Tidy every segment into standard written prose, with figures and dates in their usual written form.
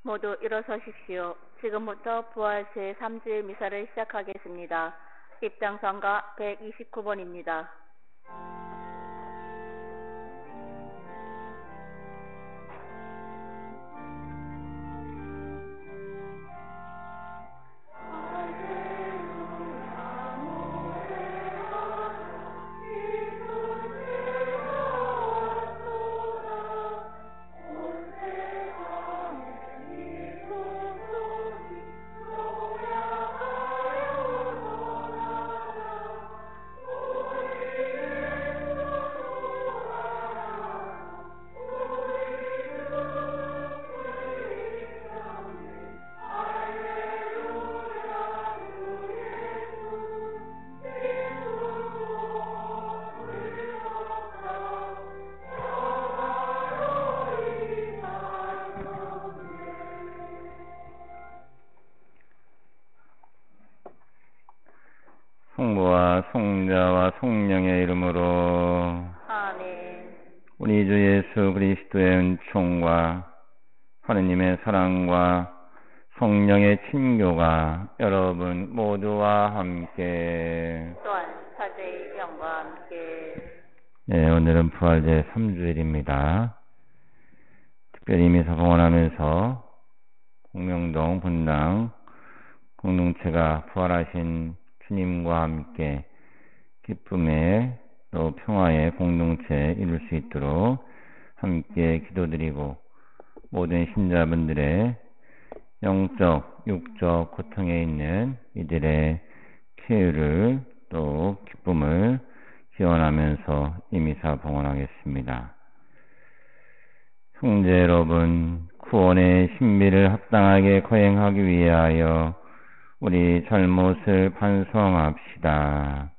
모두 일어서십시오. 지금부터 부활 제3주일 미사를 시작하겠습니다. 입장성가 129번입니다. 성부와 성자와 성령의 이름으로 아멘. 우리 주 예수 그리스도의 은총과 하느님의 사랑과 성령의 친교가 여러분 모두와 함께 또한 사제의 영과 함께. 네, 오늘은 부활제 3주일입니다. 특별히 미사 봉헌하면서 공명동 분당 공동체가 부활하신 주님과 함께 기쁨의 또 평화의 공동체 이룰 수 있도록 함께 기도드리고 모든 신자분들의 영적, 육적 고통에 있는 이들의 쾌유를 또 기쁨을 기원하면서 이 미사 봉헌하겠습니다. 형제 여러분, 구원의 신비를 합당하게 거행하기 위하여 우리 잘못을 반성합시다.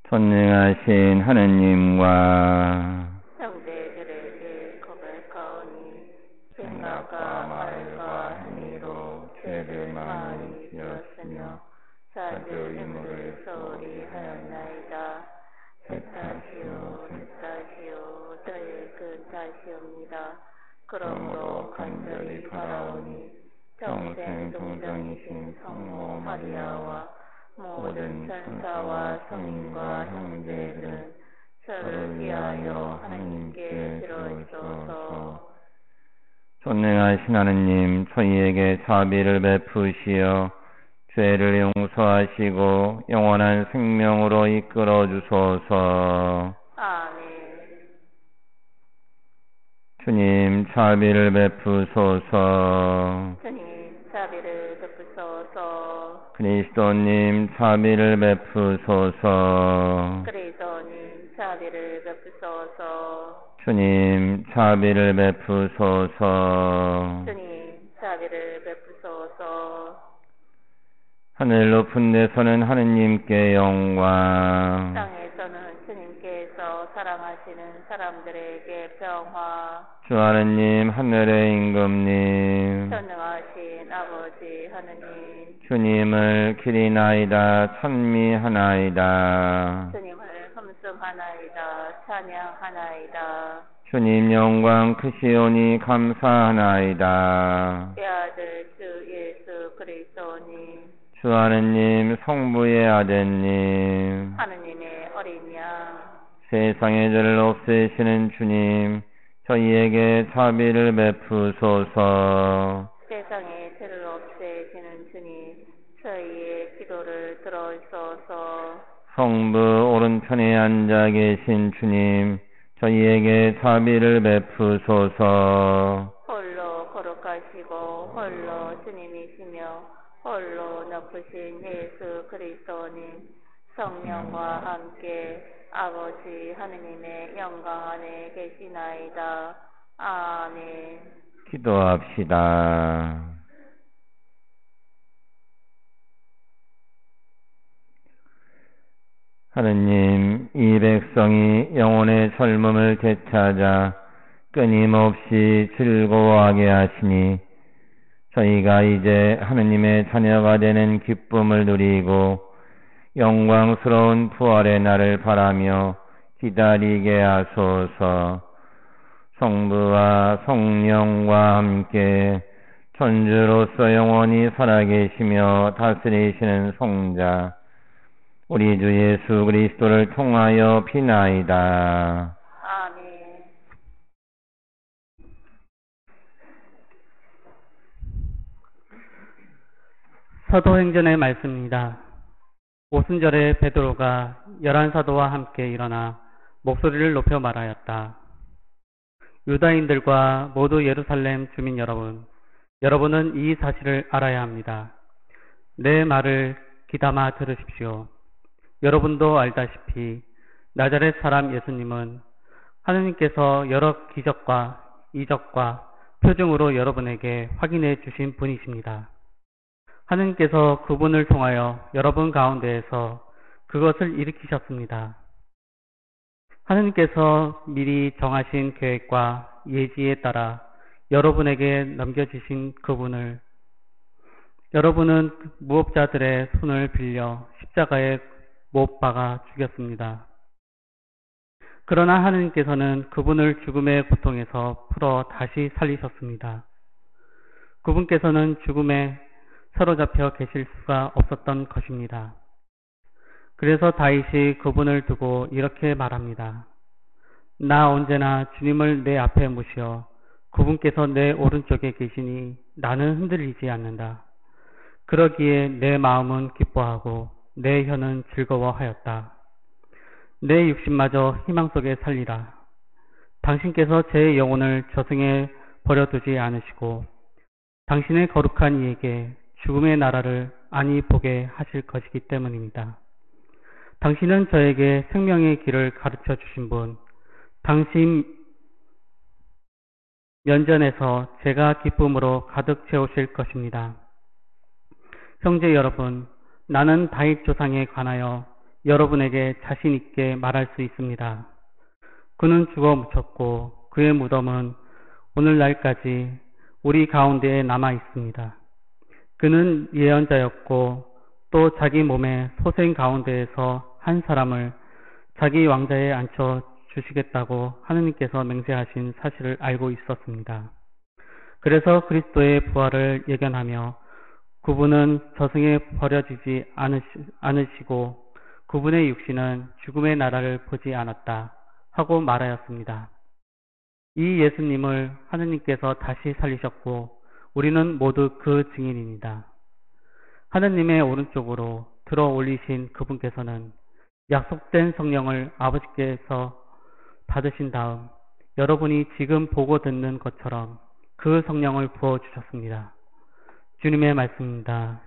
전능하신 하느님과 형제들에게 고백하오니 생각과 말과 행위로 죄를 많이 지었으며 자주 의무를 소홀히 하였나이다. 제 탓이요 저의 그 탓이옵니다. 그러므로 간절히 바라오니 평생 동정이신 성모 마리아와 모든 천사와 성인과 형제들은 저를 위하여 하나님께 들어주소서. 전능하신 하느님, 저희에게 자비를 베푸시어 죄를 용서하시고 영원한 생명으로 이끌어 주소서. 아멘. 주님, 자비를 베푸소서. 주님, 자비를 베푸소서. 그리스도님, 자비를 베푸소서. 그리스도님, 자비를 베푸소서. 주님, 자비를 베푸소서. 주님, 자비를 베푸소서. 하늘 높은 데서는 하느님께 영광, 땅에서는 주님께서 사랑하시는 사람들에게 평화. 주 하느님, 하늘의 임금님, 전능하신 아버지 하느님, 주님을 기리나이다 찬미하나이다. 주님을 흠숭하나이다 찬양하나이다. 주님 영광 크시오니 감사하나이다. 외아들 주 예수 그리스도님, 주 하느님, 성부의 아들님, 하느님의 어린 양, 세상의 죄를 없애시는 주님, 저희에게 자비를 베푸소서. 세상의 죄를 없애시는 주님, 저희의 기도를 들어주소서. 성부 오른편에 앉아 계신 주님, 저희에게 자비를 베푸소서. 홀로 거룩하시고 홀로 주님이시며 홀로 높으신 예수 그리스도님, 성령과 함께 아버지 하느님의 영광 안에 계시나이다. 아멘. 기도합시다. 하느님, 이 백성이 영혼의 젊음을 되찾아 끊임없이 즐거워하게 하시니 저희가 이제 하느님의 자녀가 되는 기쁨을 누리고 영광스러운 부활의 날을 바라며 기다리게 하소서. 성부와 성령과 함께 천주로서 영원히 살아계시며 다스리시는 성자 우리 주 예수 그리스도를 통하여 비나이다. 아멘. 사도행전의 말씀입니다. 오순절에 베드로가 11사도와 함께 일어나 목소리를 높여 말하였다. 유다인들과 모두 예루살렘 주민 여러분, 여러분은 이 사실을 알아야 합니다. 내 말을 귀담아 들으십시오. 여러분도 알다시피 나자렛 사람 예수님은 하느님께서 여러 기적과 이적과 표징으로 여러분에게 확인해 주신 분이십니다. 하느님께서 그분을 통하여 여러분 가운데에서 그것을 일으키셨습니다. 하느님께서 미리 정하신 계획과 예지에 따라 여러분에게 넘겨주신 그분을 여러분은 무업자들의 손을 빌려 십자가에 못 박아 죽였습니다. 그러나 하느님께서는 그분을 죽음의 고통에서 풀어 다시 살리셨습니다. 그분께서는 죽음에 사로잡혀 계실 수가 없었던 것입니다. 그래서 다윗이 그분을 두고 이렇게 말합니다. 나 언제나 주님을 내 앞에 모시어 그분께서 내 오른쪽에 계시니 나는 흔들리지 않는다. 그러기에 내 마음은 기뻐하고 내 혀는 즐거워하였다. 내 육신마저 희망 속에 살리라. 당신께서 제 영혼을 저승에 버려두지 않으시고 당신의 거룩한 이에게 죽음의 나라를 안이 보게 하실 것이기 때문입니다. 당신은 저에게 생명의 길을 가르쳐 주신 분, 당신 면전에서 제가 기쁨으로 가득 채우실 것입니다. 형제 여러분, 나는 다윗 조상에 관하여 여러분에게 자신 있게 말할 수 있습니다. 그는 죽어 묻혔고 그의 무덤은 오늘날까지 우리 가운데에 남아 있습니다. 그는 예언자였고 또 자기 몸의 소생 가운데에서 한 사람을 자기 왕자에 앉혀 주시겠다고 하느님께서 맹세하신 사실을 알고 있었습니다. 그래서 그리스도의 부활을 예견하며 그분은 저승에 버려지지 않으시고 그분의 육신은 죽음의 나라를 보지 않았다 하고 말하였습니다. 이 예수님을 하느님께서 다시 살리셨고 우리는 모두 그 증인입니다. 하느님의 오른쪽으로 들어 올리신 그분께서는 약속된 성령을 아버지께서 받으신 다음 여러분이 지금 보고 듣는 것처럼 그 성령을 부어주셨습니다. 주님의 말씀입니다.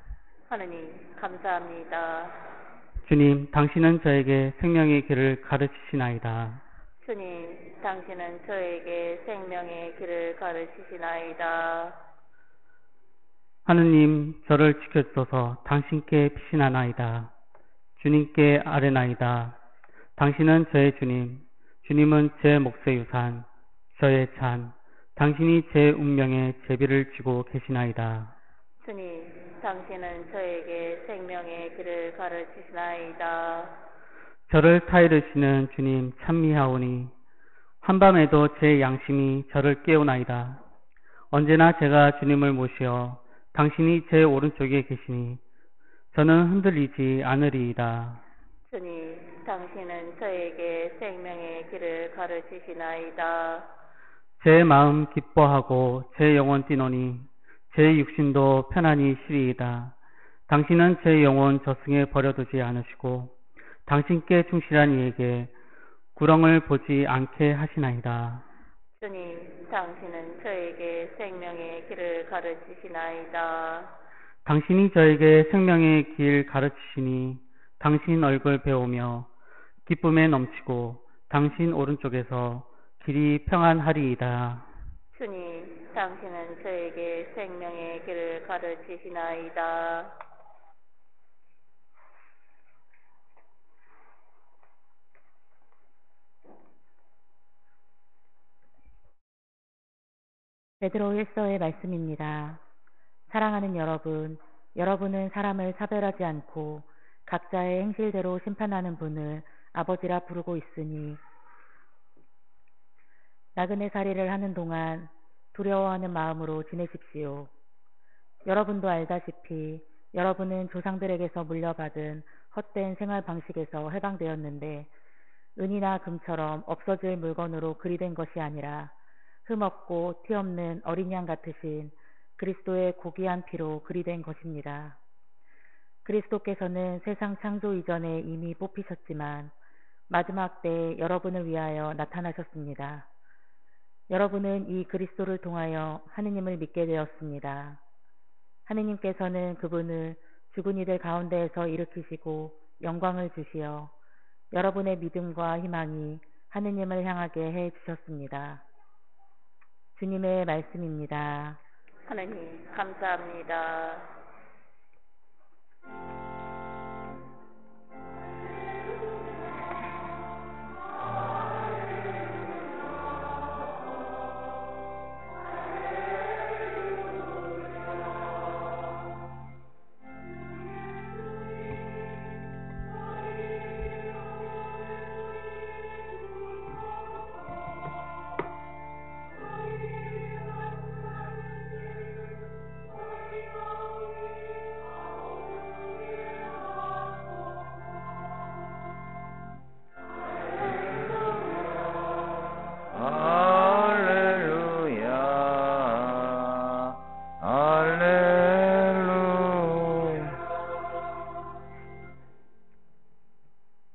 하느님, 감사합니다. 주님, 당신은 저에게 생명의 길을 가르치시나이다. 주님, 당신은 저에게 생명의 길을 가르치시나이다. 하느님, 저를 지켜주소서. 당신께 피신하나이다. 주님께 아뢰나이다. 당신은 저의 주님, 주님은 제 몫의 유산, 저의 찬, 당신이 제 운명의 제비를 쥐고 계시나이다. 주님, 당신은 저에게 생명의 길을 가르치시나이다. 저를 타이르시는 주님 찬미하오니 한밤에도 제 양심이 저를 깨우나이다. 언제나 제가 주님을 모시어 당신이 제 오른쪽에 계시니 저는 흔들리지 않으리이다. 주님, 당신은 저에게 생명의 길을 가르치시나이다. 제 마음 기뻐하고 제 영혼 뛰노니 제 육신도 편안히 쉬리이다. 당신은 제 영혼 저승에 버려두지 않으시고 당신께 충실한 이에게 구렁을 보지 않게 하시나이다. 주님, 당신은 저에게 생명의 길을 가르치시나이다. 당신이 저에게 생명의 길 가르치시니 당신 얼굴 배우며 기쁨에 넘치고 당신 오른쪽에서 길이 평안하리이다. 주님, 당신은 저에게 생명의 길을 가르치시나이다. 베드로 1서의 말씀입니다. 사랑하는 여러분, 여러분은 사람을 차별하지 않고 각자의 행실대로 심판하는 분을 아버지라 부르고 있으니 나그네 살이를 하는 동안 두려워하는 마음으로 지내십시오. 여러분도 알다시피 여러분은 조상들에게서 물려받은 헛된 생활 방식에서 해방되었는데 은이나 금처럼 없어질 물건으로 그리된 것이 아니라 흠없고 티 없는 어린 양 같으신 그리스도의 고귀한 피로 그리된 것입니다. 그리스도께서는 세상 창조 이전에 이미 뽑히셨지만 마지막 때에 여러분을 위하여 나타나셨습니다. 여러분은 이 그리스도를 통하여 하느님을 믿게 되었습니다. 하느님께서는 그분을 죽은 이들 가운데에서 일으키시고 영광을 주시어 여러분의 믿음과 희망이 하느님을 향하게 해 주셨습니다. 주님의 말씀입니다. 하느님 감사합니다.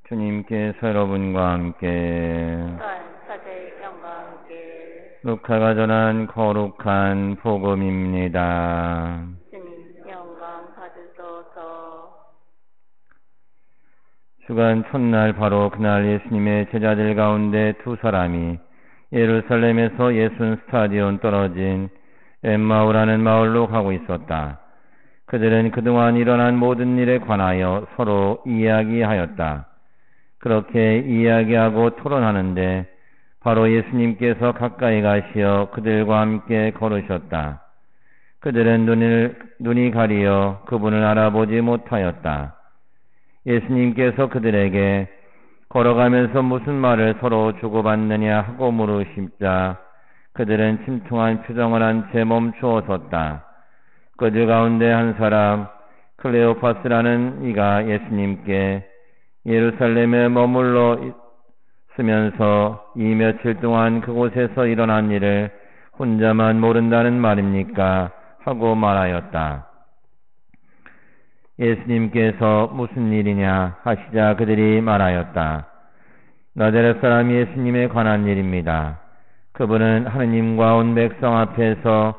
주님께서 여러분과 함께 사제의 영과 함께 루카가 전한 거룩한 복음입니다. 주님 영광 받으소서. 주간 첫날 바로 그날 예수님의 제자들 가운데 두 사람이 예루살렘에서 예순 스타디온 떨어진 엠마오라는 마을로 가고 있었다. 그들은 그동안 일어난 모든 일에 관하여 서로 이야기하였다. 그렇게 이야기하고 토론하는데 바로 예수님께서 가까이 가시어 그들과 함께 걸으셨다. 그들은 눈이 가리어 그분을 알아보지 못하였다. 예수님께서 그들에게 걸어가면서 무슨 말을 서로 주고받느냐 하고 물으시자 그들은 침통한 표정을 한 채 멈추어 섰다. 그들 가운데 한 사람 클레오파스라는 이가 예수님께 예루살렘에 머물러 있으면서 이 며칠 동안 그곳에서 일어난 일을 혼자만 모른다는 말입니까? 하고 말하였다. 예수님께서 무슨 일이냐 하시자 그들이 말하였다. 나자렛 사람 예수님에 관한 일입니다. 그분은 하느님과 온 백성 앞에서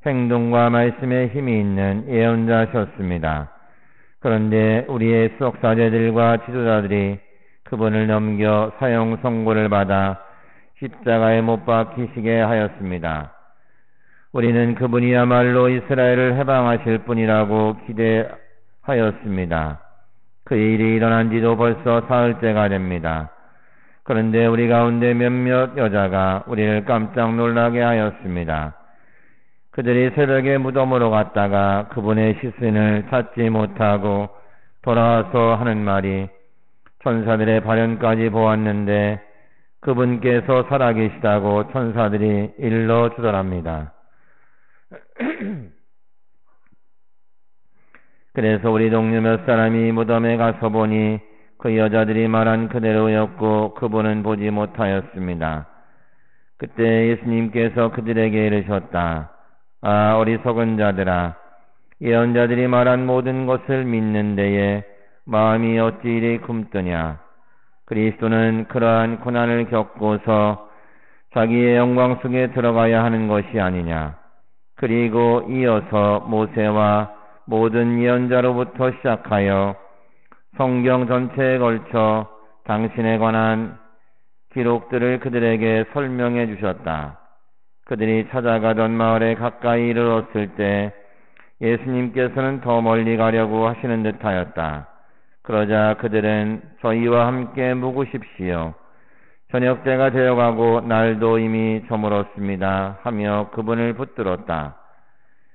행동과 말씀에 힘이 있는 예언자셨습니다. 그런데 우리의 수석사제들과 지도자들이 그분을 넘겨 사형 선고를 받아 십자가에 못 박히시게 하였습니다. 우리는 그분이야말로 이스라엘을 해방하실 분이라고 기대하였습니다. 그 일이 일어난 지도 벌써 사흘째가 됩니다. 그런데 우리 가운데 몇몇 여자가 우리를 깜짝 놀라게 하였습니다. 그들이 새벽에 무덤으로 갔다가 그분의 시신을 찾지 못하고 돌아와서 하는 말이 천사들의 발현까지 보았는데 그분께서 살아계시다고 천사들이 일러주더랍니다. 그래서 우리 동료 몇 사람이 무덤에 가서 보니 그 여자들이 말한 그대로였고 그분은 보지 못하였습니다. 그때 예수님께서 그들에게 이르셨다. 아, 어리석은 자들아, 예언자들이 말한 모든 것을 믿는 데에 마음이 어찌 이리 굼뜨냐. 그리스도는 그러한 고난을 겪고서 자기의 영광 속에 들어가야 하는 것이 아니냐. 그리고 이어서 모세와 모든 예언자로부터 시작하여 성경 전체에 걸쳐 당신에 관한 기록들을 그들에게 설명해 주셨다. 그들이 찾아가던 마을에 가까이 이르렀을 때 예수님께서는 더 멀리 가려고 하시는 듯하였다. 그러자 그들은 저희와 함께 묵으십시오. 저녁때가 되어가고 날도 이미 저물었습니다. 하며 그분을 붙들었다.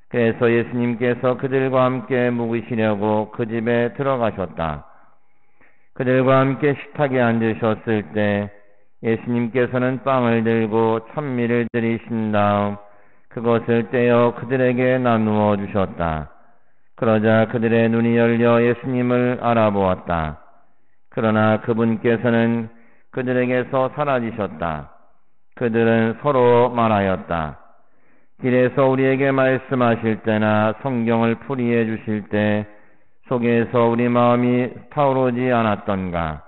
그래서 예수님께서 그들과 함께 묵으시려고 그 집에 들어가셨다. 그들과 함께 식탁에 앉으셨을 때 예수님께서는 빵을 들고 찬미를 드리신 다음 그것을 떼어 그들에게 나누어 주셨다. 그러자 그들의 눈이 열려 예수님을 알아보았다. 그러나 그분께서는 그들에게서 사라지셨다. 그들은 서로 말하였다. 길에서 우리에게 말씀하실 때나 성경을 풀이해 주실 때 속에서 우리 마음이 타오르지 않았던가.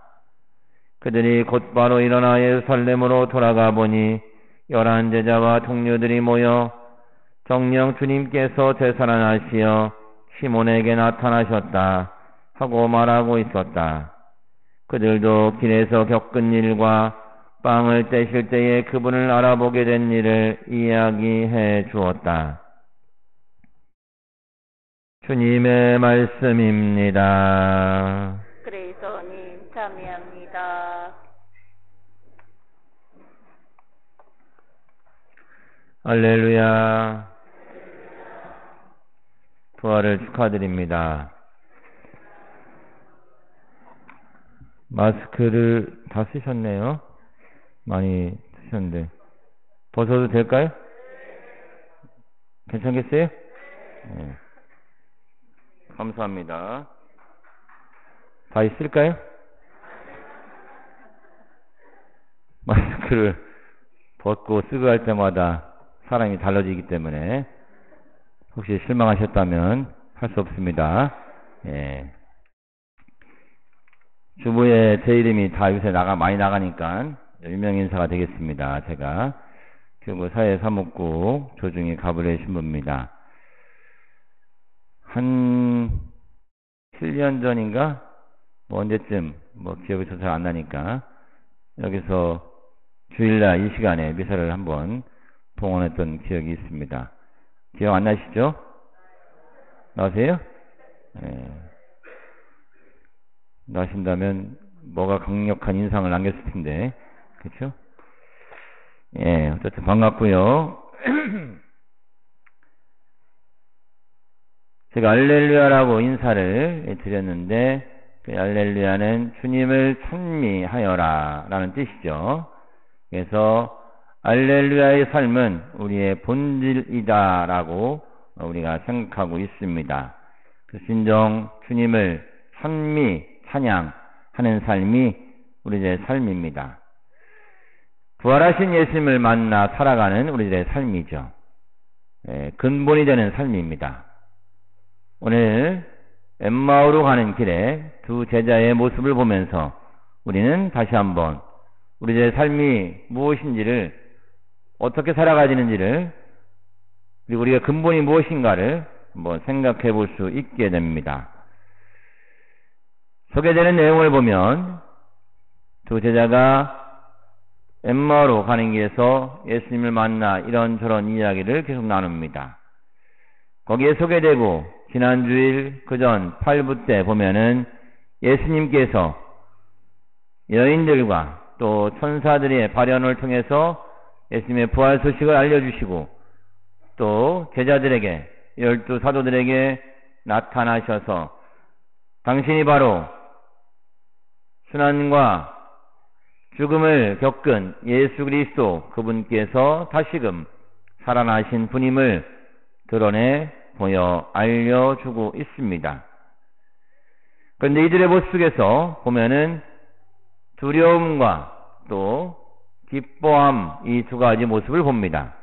그들이 곧바로 일어나 예루살렘으로 돌아가 보니 11 제자와 동료들이 모여 정녕 주님께서 되살아나시어 시몬에게 나타나셨다 하고 말하고 있었다. 그들도 길에서 겪은 일과 빵을 떼실 때에 그분을 알아보게 된 일을 이야기해 주었다. 주님의 말씀입니다. 그리스도님 참여합니다. 할렐루야. 부활을 축하드립니다. 마스크를 다 쓰셨네요. 많이 쓰셨는데 벗어도 될까요? 괜찮겠어요? 네. 감사합니다. 다 있을까요? 마스크를 벗고 쓰고 할 때마다 사람이 달라지기 때문에 혹시 실망하셨다면 할 수 없습니다. 예. 주부에 제 이름이 다 요새 많이 나가니까 유명 인사가 되겠습니다. 제가 교구 사회사목구 조중희 가브리엘 신부입니다. 한 7년 전인가? 언제쯤 기억이 잘 안 나니까 여기서 주일날 이 시간에 미사를 한번 봉헌했던 기억이 있습니다. 기억 안 나시죠? 나세요? 네. 나신다면 뭐가 강력한 인상을 남겼을 텐데, 그렇죠? 예, 어쨌든 반갑고요. 제가 알렐루야라고 인사를 드렸는데 그 알렐루야는 주님을 찬미하여라 라는 뜻이죠. 그래서 알렐루야의 삶은 우리의 본질이다 라고 우리가 생각하고 있습니다. 그 진정 주님을 찬양하는 삶이 우리의 삶입니다. 부활하신 예수님을 만나 살아가는 우리의 삶이죠. 근본이 되는 삶입니다. 오늘 엠마오로 가는 길에 두 제자의 모습을 보면서 우리는 다시 한번 우리의 삶이 무엇인지를, 어떻게 살아가지는지를, 그리고 우리가 근본이 무엇인가를 한번 생각해 볼 수 있게 됩니다. 소개되는 내용을 보면 두 제자가 엠마오로 가는 길에서 예수님을 만나 이런저런 이야기를 계속 나눕니다. 거기에 소개되고 지난주일 그전 8부 때 보면은 예수님께서 여인들과 또 천사들의 발현을 통해서 예수님의 부활 소식을 알려주시고 또 제자들에게 12 사도들에게 나타나셔서 당신이 바로 순환과 죽음을 겪은 예수 그리스도 그분께서 다시금 살아나신 분임을 드러내 보여 알려주고 있습니다. 그런데 이들의 모습 속에서 보면은 두려움과 또 기뻐함, 이 두 가지 모습을 봅니다.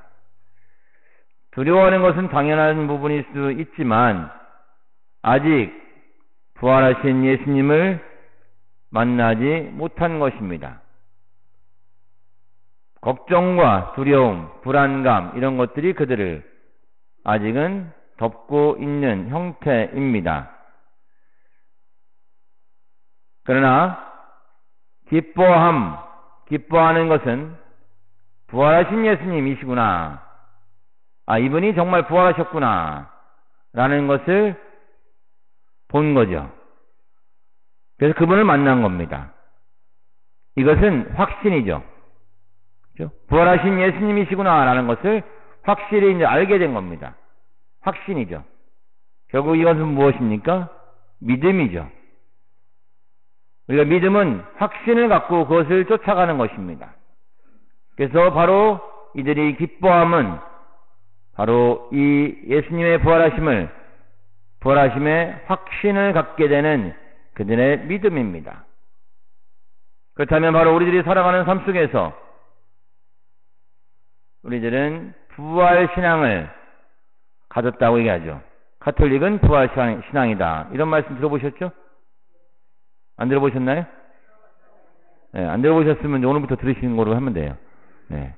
두려워하는 것은 당연한 부분일 수 있지만 아직 부활하신 예수님을 만나지 못한 것입니다. 걱정과 두려움, 불안감 이런 것들이 그들을 아직은 덮고 있는 형태입니다. 그러나 기뻐하는 것은 부활하신 예수님이시구나, 이분이 정말 부활하셨구나 라는 것을 본 거죠. 그래서 그분을 만난 겁니다. 이것은 확신이죠. 그렇죠? 부활하신 예수님이시구나 라는 것을 확실히 이제 알게 된 겁니다. 확신이죠. 결국 이것은 무엇입니까? 믿음이죠. 우리가 믿음은 확신을 갖고 그것을 쫓아가는 것입니다. 그래서 바로 이들이 기뻐함은 바로 이 예수님의 부활하심의 확신을 갖게 되는 그들의 믿음입니다. 그렇다면 바로 우리들이 살아가는 삶 속에서 우리들은 부활신앙을 가졌다고 얘기하죠. 가톨릭은 부활신앙이다. 이런 말씀 들어보셨죠? 안 들어보셨나요? 네, 안 들어보셨으면 오늘부터 들으시는 거로 하면 돼요. 네.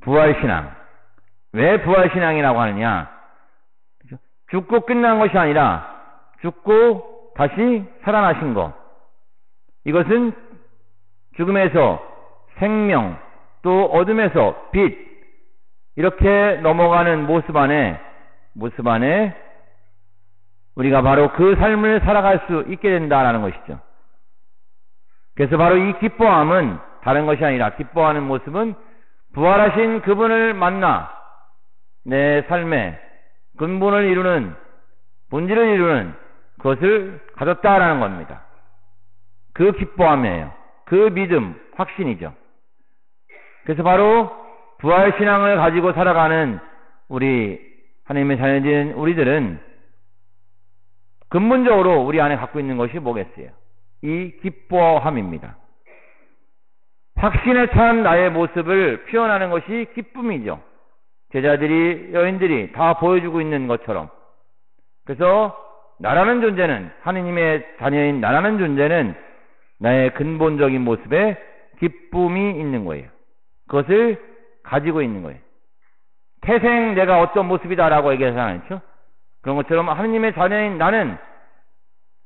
부활신앙. 왜 부활신앙이라고 하느냐? 죽고 끝난 것이 아니라 죽고 다시 살아나신 것. 이것은 죽음에서 생명, 또 어둠에서 빛, 이렇게 넘어가는 모습 안에 우리가 바로 그 삶을 살아갈 수 있게 된다라는 것이죠. 그래서 바로 이 기뻐함은 다른 것이 아니라, 기뻐하는 모습은 부활하신 그분을 만나 내 삶의 근본을 이루는, 본질을 이루는 그것을 가졌다라는 겁니다. 그 기뻐함이에요. 그 믿음, 확신이죠. 그래서 바로 부활신앙을 가지고 살아가는 우리 하나님의 자녀인 우리들은 근본적으로 우리 안에 갖고 있는 것이 뭐겠어요? 이 기뻐함입니다. 확신에 찬 나의 모습을 표현하는 것이 기쁨이죠. 제자들이, 여인들이 다 보여주고 있는 것처럼. 그래서 나라는 존재는, 하느님의 자녀인 나라는 존재는 나의 근본적인 모습에 기쁨이 있는 거예요. 그것을 가지고 있는 거예요. 태생 내가 어떤 모습이다라고 얘기하지 않죠? 그런 것처럼 하느님의 자녀인 나는,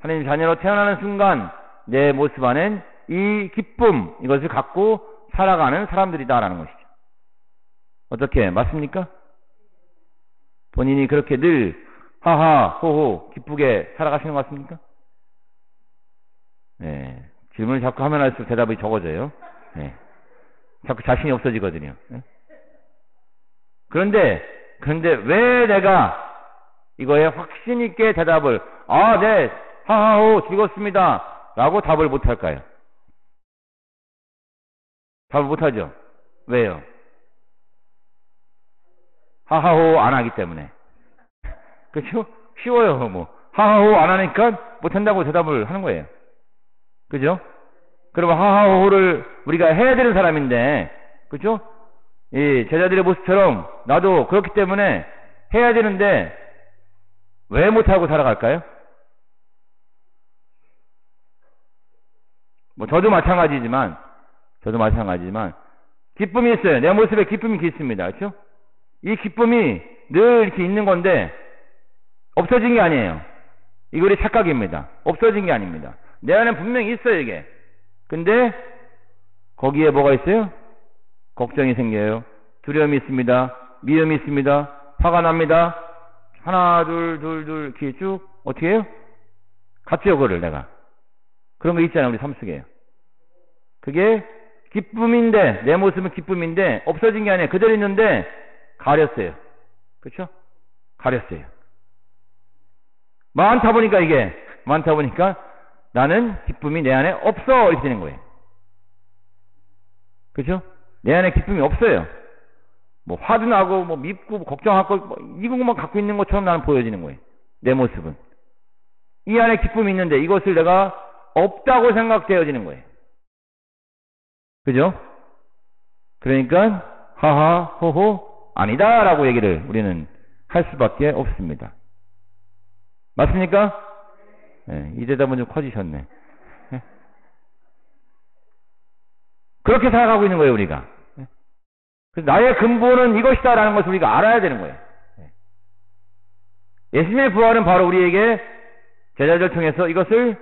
하느님 자녀로 태어나는 순간 내 모습 안엔 이 기쁨, 이것을 갖고 살아가는 사람들이다라는 것이죠. 어떻게 맞습니까? 본인이 그렇게 늘 하하 호호 기쁘게 살아가시는 것 같습니까? 네. 질문을 자꾸 하면 할수록 대답이 적어져요. 네. 자꾸 자신이 없어지거든요. 네. 그런데 왜 내가 이거에 확신 있게 대답을 네, 하하호 즐겁습니다 라고 답을 못할까요? 답을 못하죠. 왜요? 하하호 안 하기 때문에. 그렇죠? 쉬워요. 뭐 하하호 안 하니까 못한다고 대답을 하는 거예요. 그죠? 그러면 하하호를 우리가 해야 되는 사람인데, 그죠? 이 제자들의 모습처럼 나도 그렇기 때문에 해야 되는데 왜 못하고 살아갈까요? 뭐 저도 마찬가지지만 기쁨이 있어요. 내 모습에 기쁨이 있습니다. 그렇죠? 이 기쁨이 늘 이렇게 있는 건데 없어진 게 아니에요. 이거리 착각입니다. 없어진 게 아닙니다. 내 안에 분명히 있어요, 이게. 근데 거기에 뭐가 있어요? 걱정이 생겨요. 두려움이 있습니다. 미움이 있습니다. 화가 납니다. 하나, 둘, 이렇게 쭉 어떻게 해요? 갖죠, 그거를 내가. 그런 거 있잖아요, 우리 삶 속에. 그게 기쁨인데, 내 모습은 기쁨인데 없어진 게 아니에요. 그대로 있는데 가렸어요. 그렇죠? 가렸어요. 많다 보니까 나는 기쁨이 내 안에 없어 이렇게 되는 거예요. 그렇죠? 내 안에 기쁨이 없어요. 뭐 화도 나고 뭐 밉고 뭐 걱정하고 뭐 이것만 갖고 있는 것처럼 나는 보여지는 거예요. 내 모습은. 이 안에 기쁨이 있는데 이것을 내가 없다고 생각되어지는 거예요. 그죠? 그러니까 하하 호호 아니다라고 얘기를 우리는 할 수밖에 없습니다. 맞습니까? 네, 이 대답은 좀 커지셨네. 네. 그렇게 살아가고 있는 거예요, 우리가. 네. 그래서 나의 근본은 이것이다라는 것을 우리가 알아야 되는 거예요. 네. 예수님의 부활은 바로 우리에게 제자들 통해서 이것을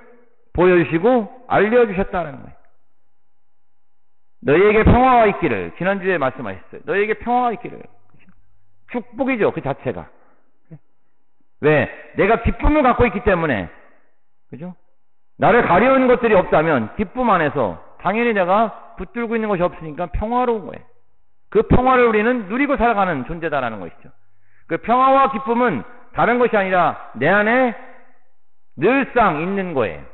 보여주시고 알려주셨다는 거예요. 너희에게 평화가 있기를, 지난주에 말씀하셨어요. 너희에게 평화가 있기를. 축복이죠, 그 자체가. 왜? 내가 기쁨을 갖고 있기 때문에. 그죠? 나를 가려운 것들이 없다면 기쁨 안에서 당연히 내가 붙들고 있는 것이 없으니까 평화로운 거예요. 그 평화를 우리는 누리고 살아가는 존재다라는 것이죠. 그 평화와 기쁨은 다른 것이 아니라 내 안에 늘상 있는 거예요.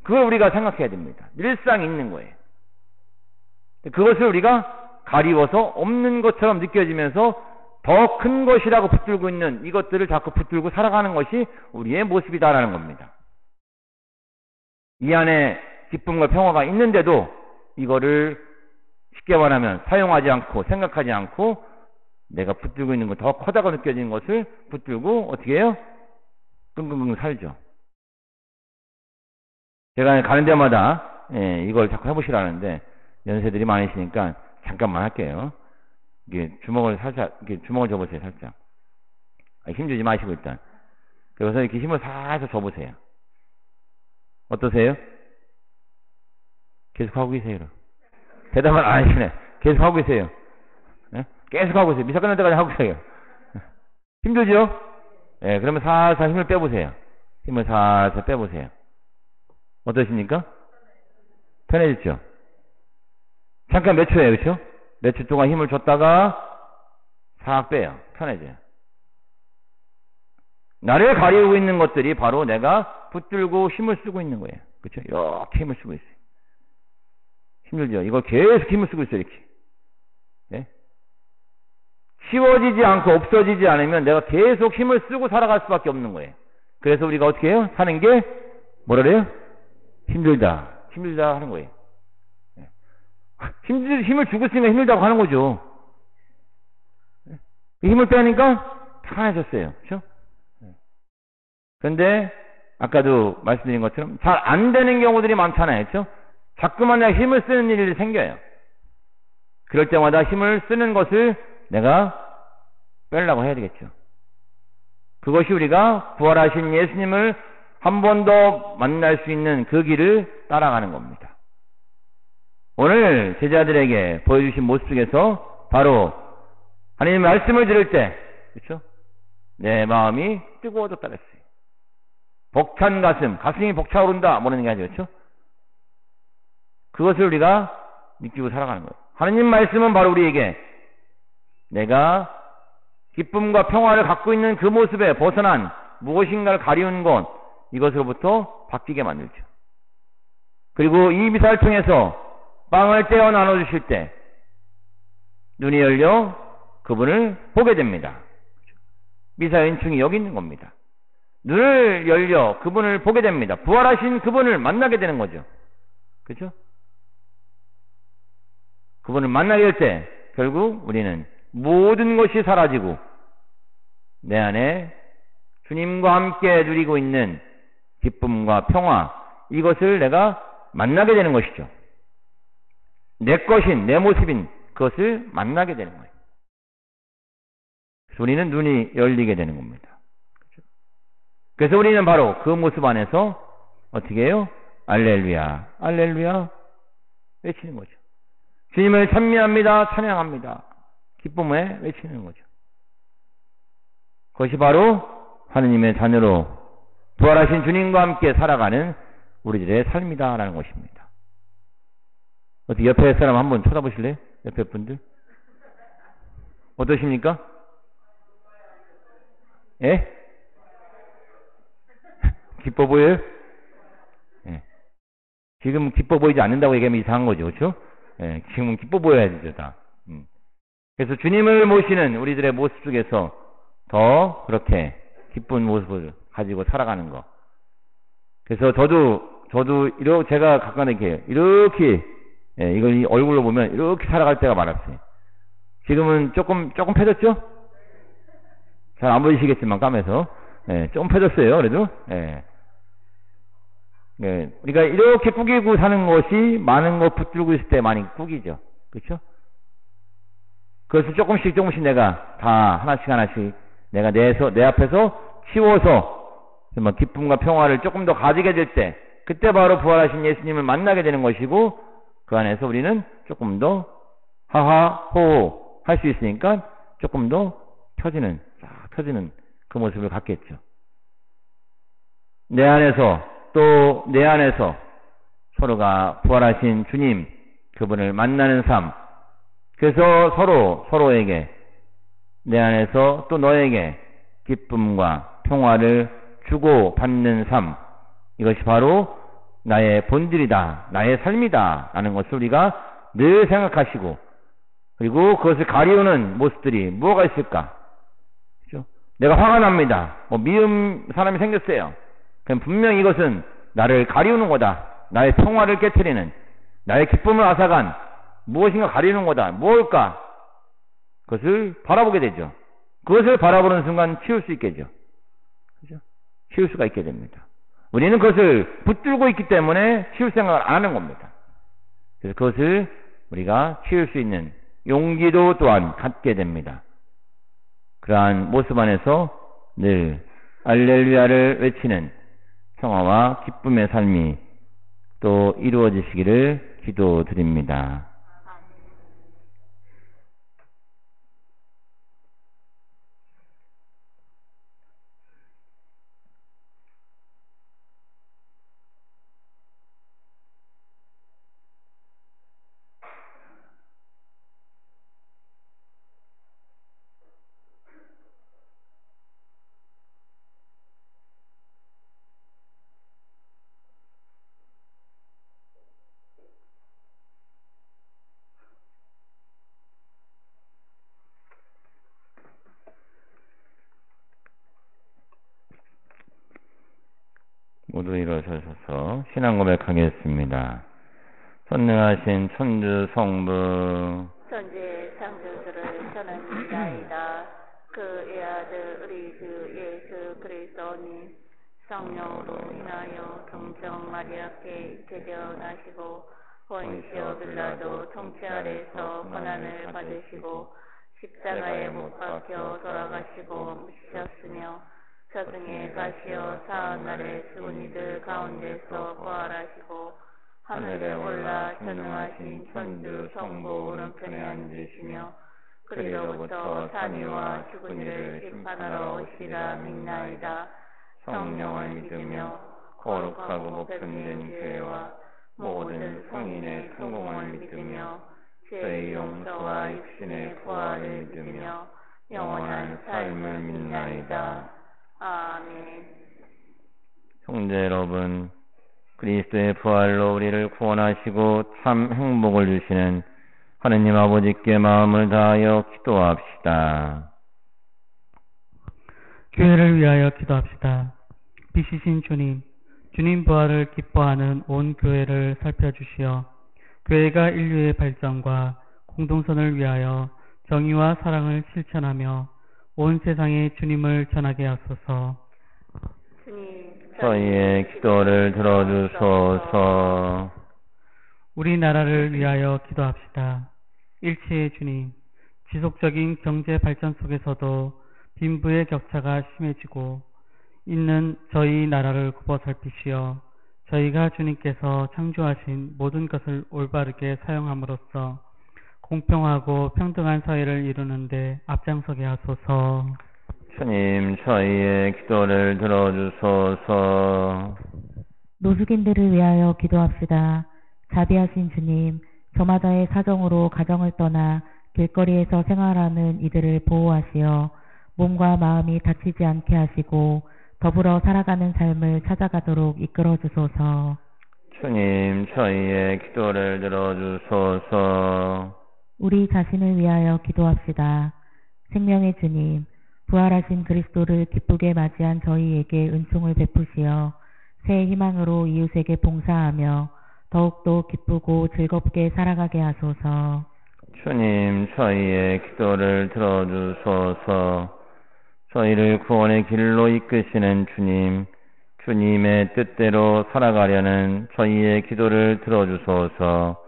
그걸 우리가 생각해야 됩니다. 늘상 있는 거예요. 그것을 우리가 가리워서 없는 것처럼 느껴지면서 더 큰 것이라고 붙들고 있는 이것들을 자꾸 붙들고 살아가는 것이 우리의 모습이다라는 겁니다. 이 안에 기쁨과 평화가 있는데도 이거를 쉽게 말하면 사용하지 않고 생각하지 않고 내가 붙들고 있는 것 더 커다고 느껴지는 것을 붙들고 어떻게 해요? 끙끙끙 살죠. 제가 가는 데마다 이걸 자꾸 해보시라는데 연세들이 많으시니까 잠깐만 할게요. 이게 주먹을 살짝 이렇게 주먹을 줘보세요. 살짝 힘주지 마시고 일단 그래서 이렇게 힘을 살짝 줘보세요. 어떠세요? 계속 하고 계세요. 대답을 안 하시네. 계속 하고 계세요. 계속 하고 있어요. 미사 끝날 때까지 하고 있어요. 힘들죠? 예, 그러면 살살 힘을 빼보세요. 힘을 살살 빼보세요. 어떠십니까? 편해졌죠? 잠깐 몇 초예요, 그렇죠? 몇 초 동안 힘을 줬다가 싹 빼요. 편해져요. 나를 가리우고 있는 것들이 바로 내가 붙들고 힘을 쓰고 있는 거예요. 그렇죠? 이렇게 힘을 쓰고 있어요. 힘들죠? 이걸 계속 힘을 쓰고 있어요, 이렇게. 예? 치워지지 않고 없어지지 않으면 내가 계속 힘을 쓰고 살아갈 수밖에 없는 거예요. 그래서 우리가 어떻게 해요? 사는 게 뭐라 그래요? 힘들다. 힘들다 하는 거예요. 힘을 주고 있으니까 힘들다고 하는 거죠. 힘을 빼니까 편해졌어요. 그렇죠? 그런데 아까도 말씀드린 것처럼 잘 안 되는 경우들이 많잖아요. 그렇죠? 자꾸만 내가 힘을 쓰는 일이 생겨요. 그럴 때마다 힘을 쓰는 것을 내가 빼려고 해야 되겠죠. 그것이 우리가 부활하신 예수님을 한 번 더 만날 수 있는 그 길을 따라가는 겁니다. 오늘 제자들에게 보여주신 모습 속에서 바로 하나님의 말씀을 들을 때, 그렇죠? 내 마음이 뜨거워졌다 그랬어요. 벅찬 가슴이 벅차오른다, 뭐라는 게 아니죠, 그렇죠? 그것을 우리가 느끼고 살아가는 거예요. 하나님 말씀은 바로 우리에게 내가 기쁨과 평화를 갖고 있는 그 모습에 벗어난 무엇인가를 가리운 것, 이것으로부터 바뀌게 만들죠. 그리고 이 미사를 통해서 빵을 떼어 나눠주실 때 눈이 열려 그분을 보게 됩니다. 미사의 은총이 여기 있는 겁니다. 눈을 열려 그분을 보게 됩니다. 부활하신 그분을 만나게 되는 거죠. 그렇죠? 그분을 만나게 될 때 결국 우리는 모든 것이 사라지고 내 안에 주님과 함께 누리고 있는 기쁨과 평화, 이것을 내가 만나게 되는 것이죠. 내 것인, 내 모습인 그것을 만나게 되는 거예요. 그래서 우리는 눈이 열리게 되는 겁니다. 그래서 우리는 바로 그 모습 안에서 어떻게 해요? 알렐루야, 알렐루야 외치는 거죠. 주님을 찬미합니다, 찬양합니다. 기쁨에 외치는 거죠. 그것이 바로 하느님의 자녀로 부활하신 주님과 함께 살아가는 우리들의 삶이다라는 것입니다. 어떻게 옆에 사람 한번 쳐다보실래요? 옆에 분들 어떠십니까? 예? 기뻐 보여요? 예. 지금 기뻐 보이지 않는다고 얘기하면 이상한 거죠, 그렇죠? 예, 지금은 기뻐 보여야 되죠, 다. 그래서 주님을 모시는 우리들의 모습 속에서 더 그렇게 기쁜 모습을 가지고 살아가는 거. 그래서 저도 이렇게 제가 가끔 이렇게 예, 이걸 이 얼굴로 보면 이렇게 살아갈 때가 많았어요. 지금은 조금 펴졌죠? 잘 안 보이시겠지만 까매서 예, 조금 펴졌어요. 그래도 예. 예, 우리가 이렇게 꾸기고 사는 것이 많은 거 붙들고 있을 때 많이 꾸기죠. 그렇죠? 그래서 조금씩 내가 다 하나씩 내가 내 앞에서 치워서 정말 기쁨과 평화를 조금 더 가지게 될 때, 그때 바로 부활하신 예수님을 만나게 되는 것이고, 그 안에서 우리는 조금 더 하하호호 할 수 있으니까 조금 더 펴지는 그 모습을 갖겠죠. 내 안에서 서로가 부활하신 주님, 그분을 만나는 삶, 그래서 서로에게 내 안에서 또 너에게 기쁨과 평화를 주고 받는 삶, 이것이 바로 나의 본질이다, 나의 삶이다 라는 것을 우리가 늘 생각하시고, 그리고 그것을 가리우는 모습들이 뭐가 있을까? 그렇죠? 내가 화가 납니다. 미움 사람이 생겼어요. 그럼 분명히 이것은 나를 가리우는 거다. 나의 평화를 깨트리는, 나의 기쁨을 앗아간 무엇인가 가리우는 거다. 무엇일까? 그것을 바라보게 되죠. 그것을 바라보는 순간 치울 수 있겠죠. 그죠? 치울 수가 있게 됩니다. 우리는 그것을 붙들고 있기 때문에 치울 생각을 안 하는 겁니다. 그래서 그것을 우리가 치울 수 있는 용기도 또한 갖게 됩니다. 그러한 모습 안에서 늘 할렐루야를 외치는 평화와 기쁨의 삶이 또 이루어지시기를 기도드립니다. 모두 일어서셔서 신앙 고백하겠습니다. 선능하신 천주 성부 천지의 창조주를 전합니다이다. 그의 아들 우리 주 예수 그리스도님 성령으로 인하여 동정 마리아께 태어나시고 본시오 빌라도 통치 아래서 고난을 받으시고 십자가에 못 박혀 돌아가시고 묻히셨으며 저승에 가시어 사흘날에 죽은 이들 가운데서 부활하시고 하늘에 올라 전능하신 천주 성부 오른편에 앉으시며 그리로부터 산이와 죽은 이를 심판하러 오시리라 믿나이다. 성령을 믿으며 거룩하고 보편된 죄와 모든 성인의 성공을 믿으며 죄의 용서와 육신의 부활을 믿으며 영원한 삶을 믿나이다. 아멘. 형제 여러분, 그리스도의 부활로 우리를 구원하시고 참 행복을 주시는 하느님 아버지께 마음을 다하여 기도합시다. 교회를 위하여 기도합시다. 빛이신 주님, 주님 부활을 기뻐하는 온 교회를 살펴주시어 교회가 인류의 발전과 공동선을 위하여 정의와 사랑을 실천하며 온 세상에 주님을 전하게 하소서. 주님, 저희의 기도를 들어주소서. 우리나라를 위하여 기도합시다. 일체의 주님, 지속적인 경제 발전 속에서도 빈부의 격차가 심해지고 있는 저희 나라를 굽어 살피시어 저희가 주님께서 창조하신 모든 것을 올바르게 사용함으로써 공평하고 평등한 사회를 이루는데 앞장서게 하소서. 주님, 저희의 기도를 들어주소서. 노숙인들을 위하여 기도합시다. 자비하신 주님, 저마다의 사정으로 가정을 떠나 길거리에서 생활하는 이들을 보호하시어 몸과 마음이 다치지 않게 하시고 더불어 살아가는 삶을 찾아가도록 이끌어 주소서. 주님, 저희의 기도를 들어주소서. 우리 자신을 위하여 기도합시다. 생명의 주님, 부활하신 그리스도를 기쁘게 맞이한 저희에게 은총을 베푸시어 새 희망으로 이웃에게 봉사하며 더욱더 기쁘고 즐겁게 살아가게 하소서. 주님, 저희의 기도를 들어주소서. 저희를 구원의 길로 이끄시는 주님, 주님의 뜻대로 살아가려는 저희의 기도를 들어주소서.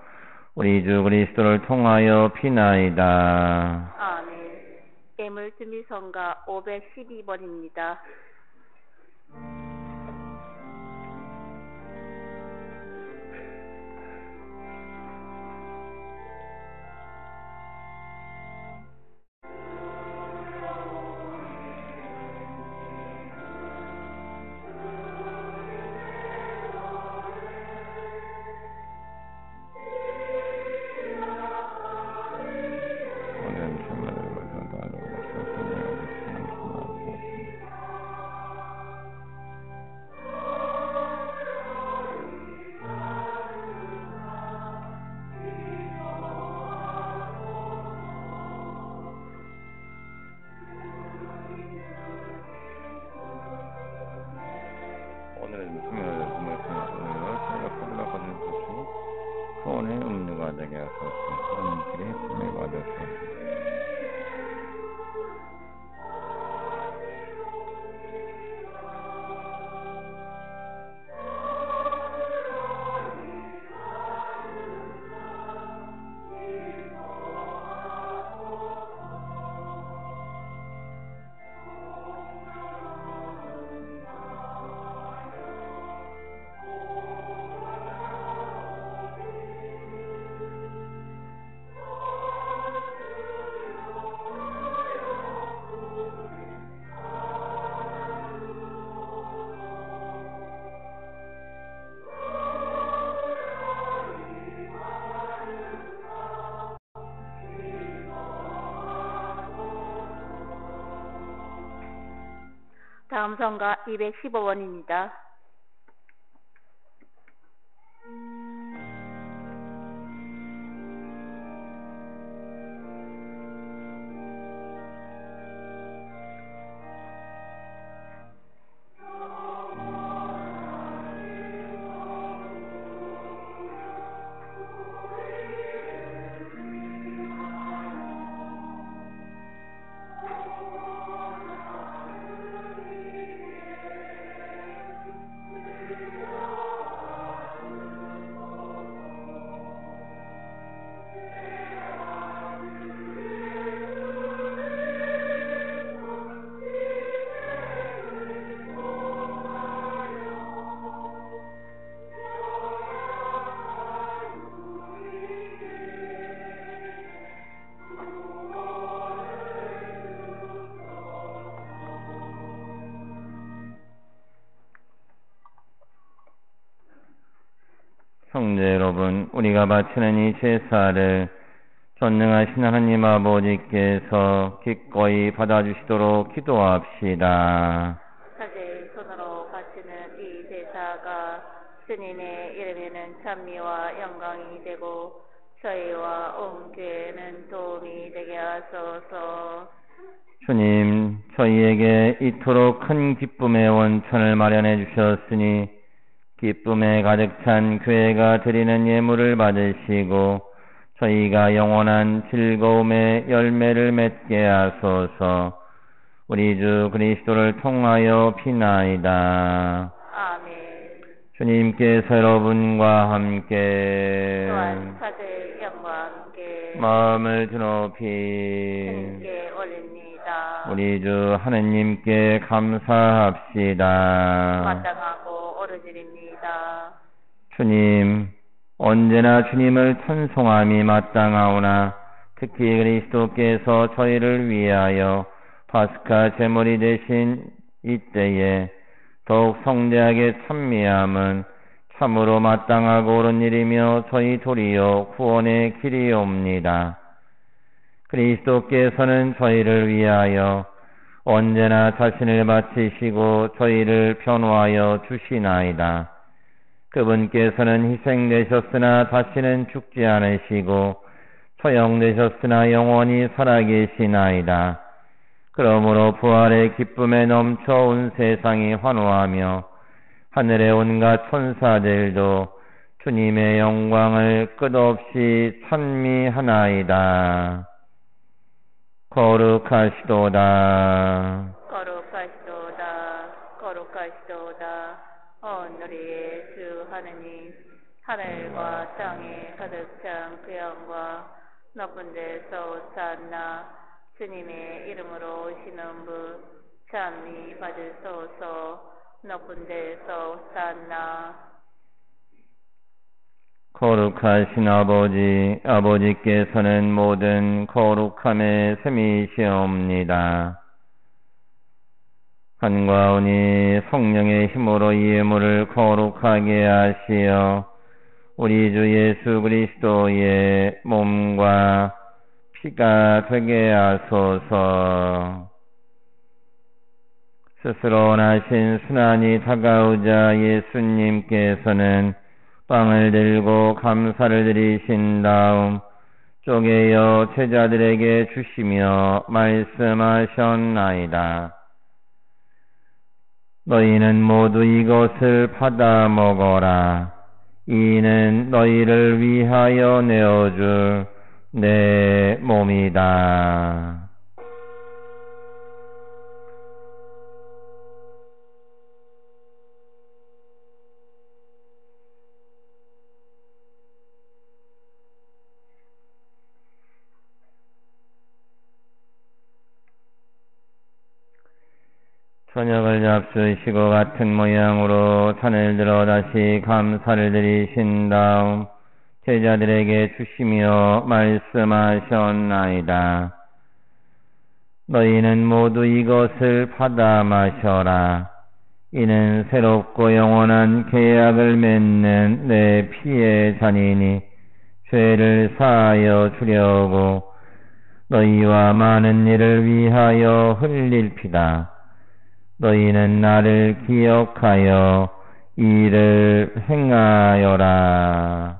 우리 주 그리스도를 통하여 비나이다. 아멘. 예물주미성가 512번입니다. 손에 음료가 되게 하소서. 하나님께 손에 받으소서. 다음 성가 215번입니다. 형제 여러분, 우리가 바치는 이 제사를 전능하신 하나님 아버지께서 기꺼이 받아주시도록 기도합시다. 사제 손으로 바치는 이 제사가 주님의 이름에는 찬미와 영광이 되고 저희와 온 교회는 도움이 되게 하소서. 주님, 저희에게 이토록 큰 기쁨의 원천을 마련해 주셨으니 기쁨에 가득 찬 교회가 드리는 예물을 받으시고 저희가 영원한 즐거움의 열매를 맺게 하소서. 우리 주 그리스도를 통하여 비나이다. 아멘. 주님께서 여러분과 함께 또한 사제 영과 함께 마음을 드높이 주님께 올립니다. 우리 주 하느님께 감사합시다. 마땅하고 오르지립니다. 주님, 언제나 주님을 찬송함이 마땅하오나 특히 그리스도께서 저희를 위하여 파스카 제물이 되신 이때에 더욱 성대하게 찬미함은 참으로 마땅하고 옳은 일이며 저희 도리어 구원의 길이옵니다. 그리스도께서는 저희를 위하여 언제나 자신을 바치시고 저희를 변호하여 주시나이다. 그분께서는 희생되셨으나 다시는 죽지 않으시고 처형되셨으나 영원히 살아계시나이다. 그러므로 부활의 기쁨에 넘쳐 온 세상이 환호하며 하늘의 온갖 천사들도 주님의 영광을 끝없이 찬미하나이다. 거룩하시도다. 거룩하시도다. 거룩하시도다. 오늘의 주 하느님, 하늘과 땅에 가득 찬 그 영광 높은 데서 오사나. 주님의 이름으로 오시는 분 찬미 받으소서. 높은 데서 오사나. 거룩하신 아버지, 아버지께서는 모든 거룩함의 셈이시옵니다. 한가운이 성령의 힘으로 이 예물을 거룩하게 하시어 우리 주 예수 그리스도의 몸과 피가 되게 하소서. 스스로 원하신 순환이 다가오자 예수님께서는 빵을 들고 감사를 드리신 다음 쪼개어 제자들에게 주시며 말씀하셨나이다. 너희는 모두 이것을 받아 먹어라. 이는 너희를 위하여 내어줄 내 몸이다. 저녁을 잡수시고 같은 모양으로 잔을 들어 다시 감사를 드리신 다음 제자들에게 주시며 말씀하셨나이다. 너희는 모두 이것을 받아 마셔라. 이는 새롭고 영원한 계약을 맺는 내 피의 잔이니 죄를 사하여 주려고 너희와 많은 이를 위하여 흘릴 피다. 너희는 나를 기억하여 이를 행하여라.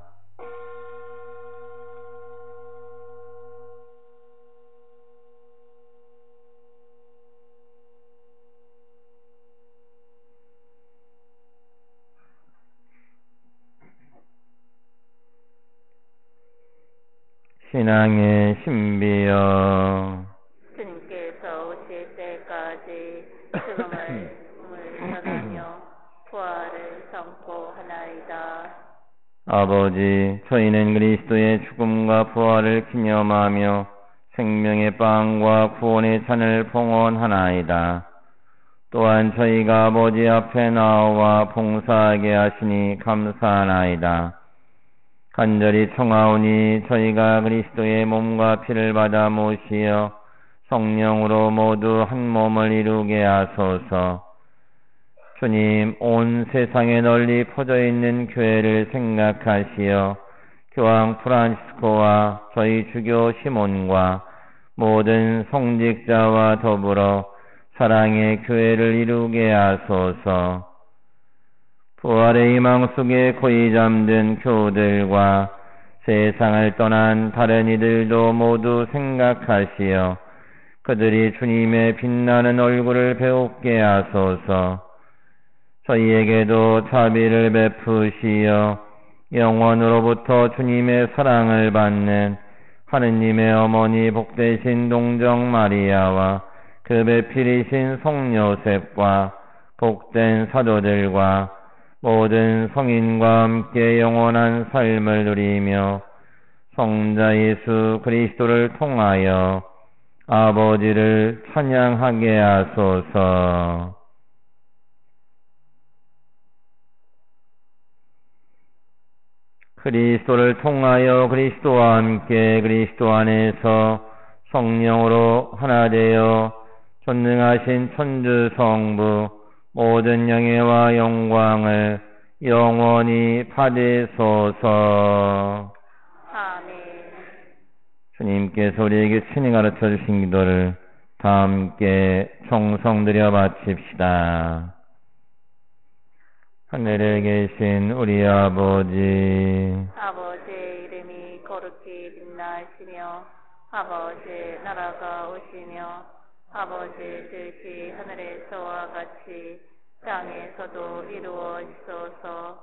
신앙의 신비여, 주님께서 오실 때까지 죽음을 전하며 부활을 선포하나이다. 아버지, 저희는 그리스도의 죽음과 부활을 기념하며 생명의 빵과 구원의 잔을 봉헌하나이다. 또한 저희가 아버지 앞에 나와 봉사하게 하시니 감사하나이다. 간절히 청하오니 저희가 그리스도의 몸과 피를 받아 모시어 성령으로 모두 한 몸을 이루게 하소서. 주님, 온 세상에 널리 퍼져 있는 교회를 생각하시어 교황 프란시스코와 저희 주교 시몬과 모든 성직자와 더불어 사랑의 교회를 이루게 하소서. 부활의 희망 속에 고이 잠든 교우들과 세상을 떠난 다른 이들도 모두 생각하시어 그들이 주님의 빛나는 얼굴을 배웁게 하소서. 저희에게도 자비를 베푸시어 영원으로부터 주님의 사랑을 받는 하느님의 어머니 복되신 동정 마리아와 그 배필이신 성 요셉과 복된 사도들과 모든 성인과 함께 영원한 삶을 누리며 성자 예수 그리스도를 통하여 아버지를 찬양하게 하소서. 그리스도를 통하여 그리스도와 함께 그리스도 안에서 성령으로 하나 되어 전능하신 천주 성부 모든 영예와 영광을 영원히 받으소서. 아멘. 주님께서 우리에게 친히 가르쳐 주신 기도를 다 함께 정성들여 바칩시다. 하늘에 계신 우리 아버지, 아버지의 이름이 거룩히 빛나시며 아버지의 나라가 오시며 아버지의 뜻이 하늘에서와 같이 땅에서도 이루어지소서.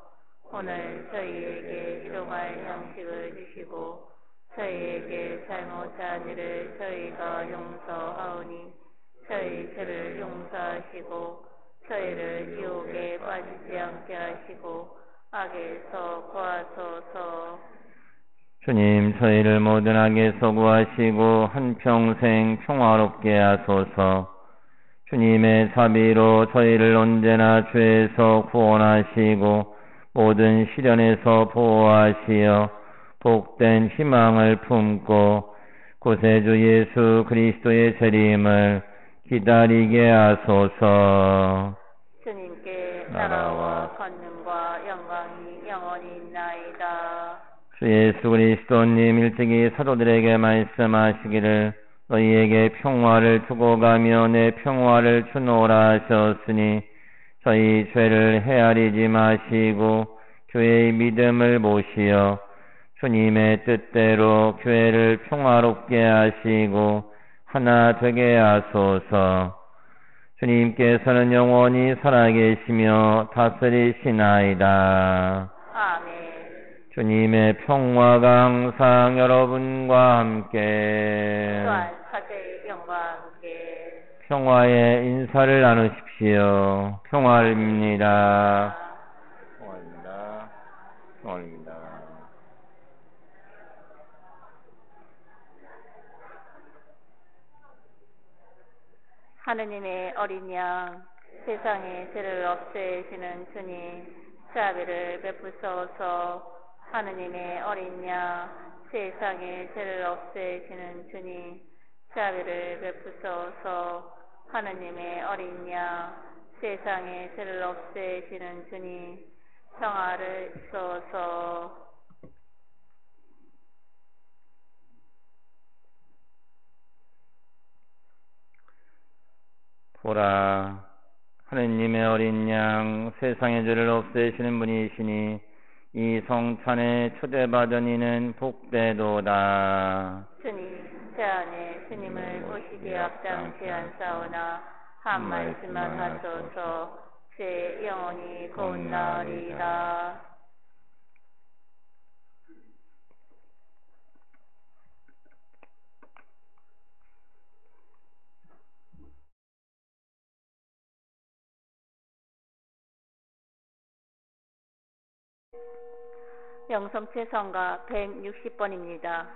오늘 저희에게 일용할 양식을 주시고 저희에게 잘못한 일을 저희가 용서하오니 저희 죄를 용서하시고 저희를 유혹에 빠지지 않게 하시고 악에서 구하소서. 주님, 저희를 모든 악에서 구하시고 한평생 평화롭게 하소서. 주님의 자비로 저희를 언제나 죄에서 구원하시고 모든 시련에서 보호하시어 복된 희망을 품고 구세주 예수 그리스도의 재림을 기다리게 하소서. 주님께 나라와 권능과 영광이 영원히 있나이다. 주 예수 그리스도님 일찍이 사도들에게 말씀하시기를 너희에게 평화를 두고 가며 내 평화를 주노라 하셨으니 저희 죄를 헤아리지 마시고 교회의 믿음을 모시어 주님의 뜻대로 교회를 평화롭게 하시고 하나 되게 하소서. 주님께서는 영원히 살아계시며 다스리시나이다. 아멘. 주님의 평화가 항상 여러분과 함께 또한 사제의 영광과 함께 평화의 인사를 나누십시오. 평화입니다. 평화입니다. 평화입니다. 하느님의 어린 양, 세상의 죄를 없애시는 주님, 자비를 베푸소서. 하느님의 어린 양, 세상의 죄를 없애시는 주님, 자비를 베푸소서. 하느님의 어린 양, 세상의 죄를 없애시는 주님, 평화를 주소서. 보라, 하느님의 어린 양, 세상의 죄를 없애시는 분이시니 이 성찬에 초대받은 이는 복되도다. 주님, 제 안에 주님을 모시기에 앞장지 않사오나 한 말씀만 하소서. 제 영혼이 곧 나으리라. 영성체 성가 160번입니다.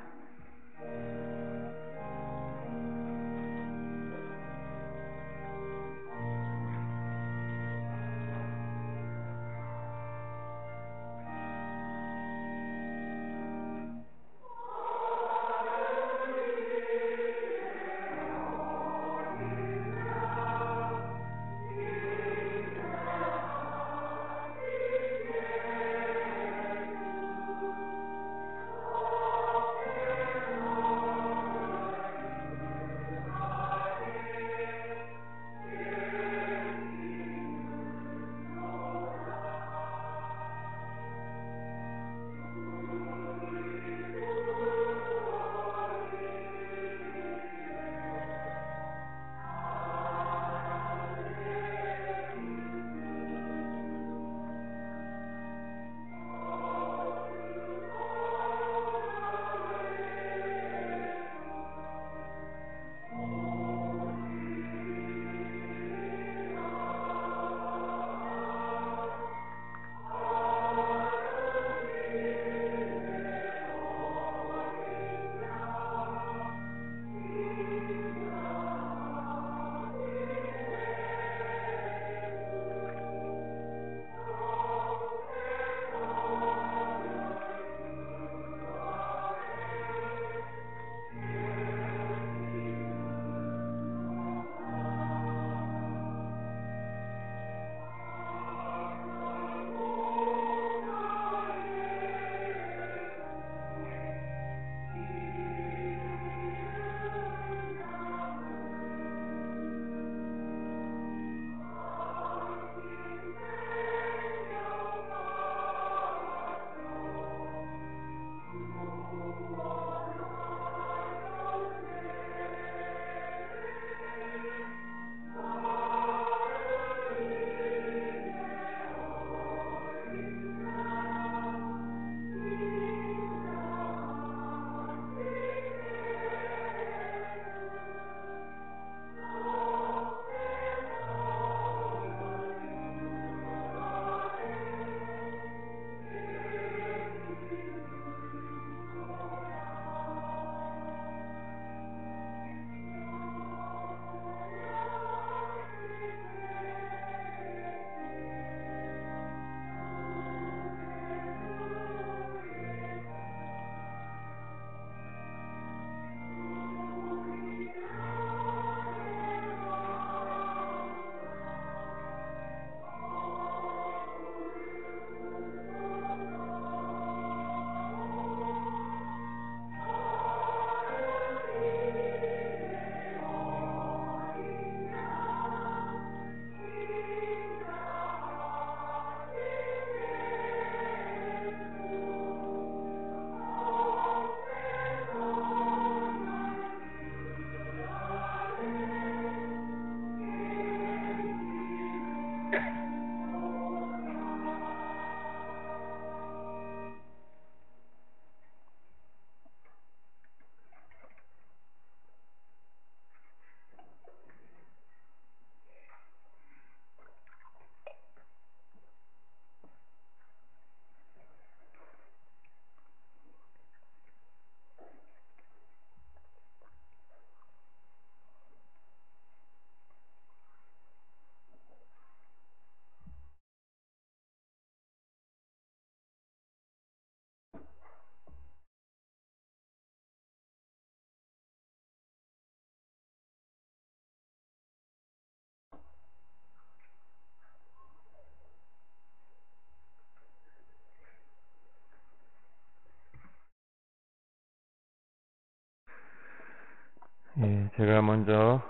예, 제가 먼저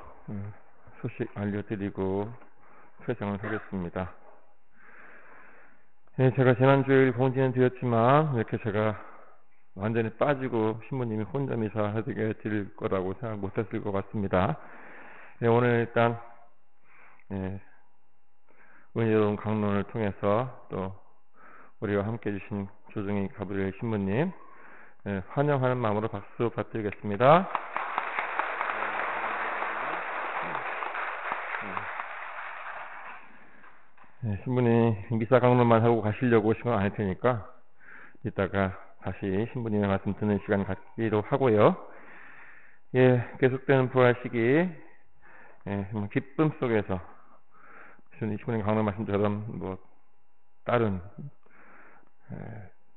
소식 알려드리고 회장을 하겠습니다. 예, 제가 지난주에 공지는 드렸지만 이렇게 제가 완전히 빠지고 신부님이 혼자 미사하게 드릴 거라고 생각 못했을 것 같습니다. 예, 오늘 일단 은혜로운 강론을 통해서 또 우리와 함께 해주신 조정희 가브리엘 신부님 환영하는 마음으로 박수 부탁드리겠습니다. 신부님 미사 강론만 하고 가시려고 오신 건 아닐 테니까 이따가 다시 신부님의 말씀 듣는 시간 갖기로 하고요. 예, 계속되는 부활 시기 기쁨 속에서 신부님 강론 말씀처럼 뭐 다른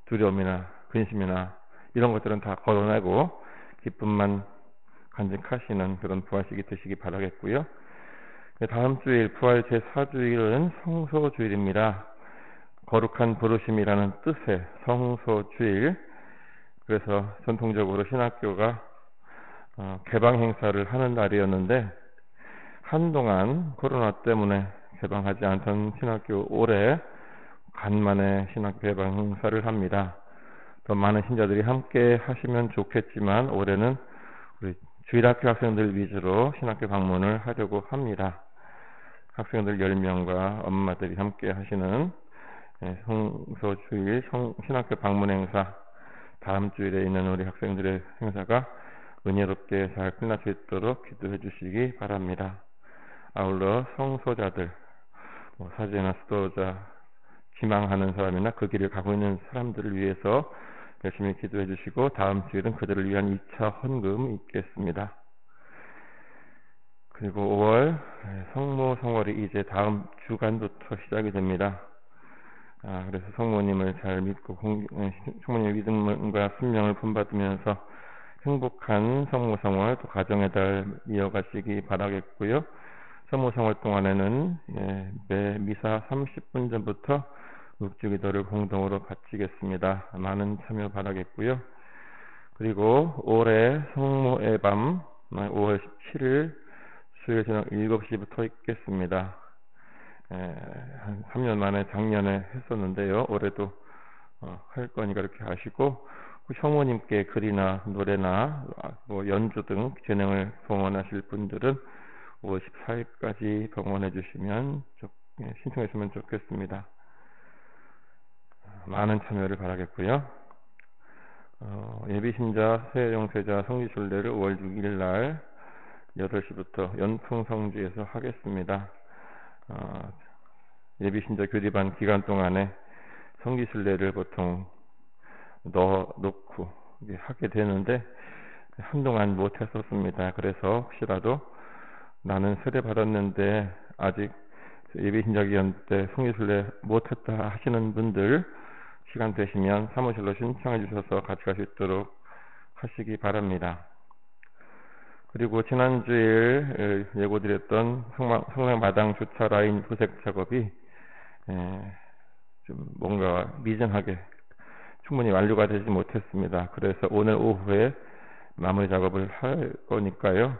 두려움이나 근심이나 이런 것들은 다 걸어내고 기쁨만 간직하시는 그런 부활 시기 되시기 바라겠고요. 다음 주일 부활 제4주일은 성소주일입니다. 거룩한 부르심이라는 뜻의 성소주일. 그래서 전통적으로 신학교가 개방 행사를 하는 날이었는데 한동안 코로나 때문에 개방하지 않던 신학교 올해 간만에 신학교 개방 행사를 합니다. 더 많은 신자들이 함께 하시면 좋겠지만 올해는 우리 주일학교 학생들 위주로 신학교 방문을 하려고 합니다. 학생들 10명과 엄마들이 함께 하시는 성소주일 신학교 방문 행사, 다음 주일에 있는 우리 학생들의 행사가 은혜롭게 잘 끝날 수 있도록 기도해 주시기 바랍니다. 아울러 성소자들, 사제나 수도자 기망하는 사람이나 그 길을 가고 있는 사람들을 위해서 열심히 기도해 주시고 다음 주일은 그들을 위한 2차 헌금 있겠습니다. 그리고 5월 성모 성월이 이제 다음 주간부터 시작이 됩니다. 그래서 성모님을 잘 믿고 성모님의 믿음과 순명을 본받으면서 행복한 성모 성월 또 가정의 달 이어가시기 바라겠고요. 성모 성월 동안에는 매 미사 30분 전부터 묵주기도를 공동으로 바치겠습니다. 많은 참여 바라겠고요. 그리고 올해 성모의 밤 5월 17일 수요일 저녁 7시부터 있겠습니다. 한 3년 만에 작년에 했었는데요. 올해도 할 거니까 이렇게 하시고 성모님께 글이나 노래나 연주 등 재능을 봉헌하실 분들은 5월 14일까지 봉헌해 주시면 신청했으면 좋겠습니다. 많은 참여를 바라겠고요. 예비신자 새영세자 성지순례를 5월 6일 날 8시부터 연풍성지에서 하겠습니다. 예비신자 교리반 기간 동안에 성지순례를 보통 넣어놓고 하게 되는데 한동안 못했었습니다. 그래서 혹시라도 나는 세례 받았는데 아직 예비신자 기간 때 성지순례 못했다 하시는 분들 시간 되시면 사무실로 신청해 주셔서 같이 갈 수 있도록 하시기 바랍니다. 그리고 지난주에 예고드렸던 성당마당 주차 라인 부색 작업이 좀 뭔가 미진하게 충분히 완료가 되지 못했습니다. 그래서 오늘 오후에 마무리 작업을 할 거니까요.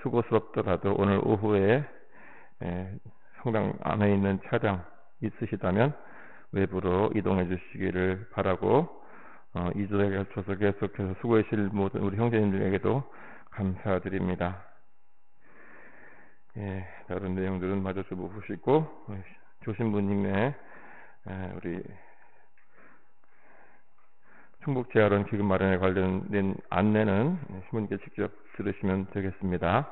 수고스럽더라도 오늘 오후에 성당 안에 있는 차량 있으시다면 외부로 이동해 주시기를 바라고 2주에 걸쳐서 계속해서 수고해 주실 모든 우리 형제님들에게도 감사드립니다. 다른 내용들은 마저 좀 보시고 조신부님의 우리 충북재활원 기금 마련에 관련된 안내는 신부님께 직접 들으시면 되겠습니다.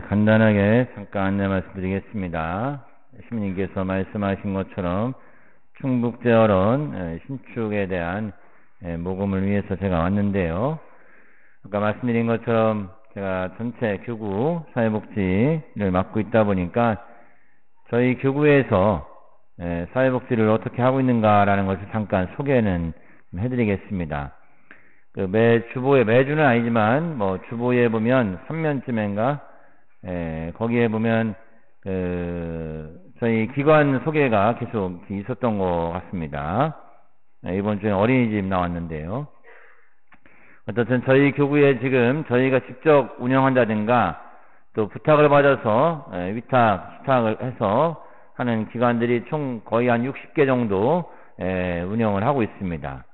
간단하게 잠깐 안내 말씀드리겠습니다. 신부님께서 말씀하신 것처럼 충북재활원 신축에 대한 모금을 위해서 제가 왔는데요. 아까 말씀드린 것처럼 제가 전체 교구 사회복지를 맡고 있다 보니까 저희 교구에서 사회복지를 어떻게 하고 있는가라는 것을 잠깐 소개는 해드리겠습니다. 매주는 아니지만 주보에 보면 3면쯤인가 거기에 보면 저희 기관 소개가 계속 있었던 것 같습니다. 이번 주에 어린이집 나왔는데요. 어쨌든 저희 교구에 지금 저희가 직접 운영한다든가 또 부탁을 받아서 위탁을 해서 하는 기관들이 총 거의 한 60개 정도 운영을 하고 있습니다.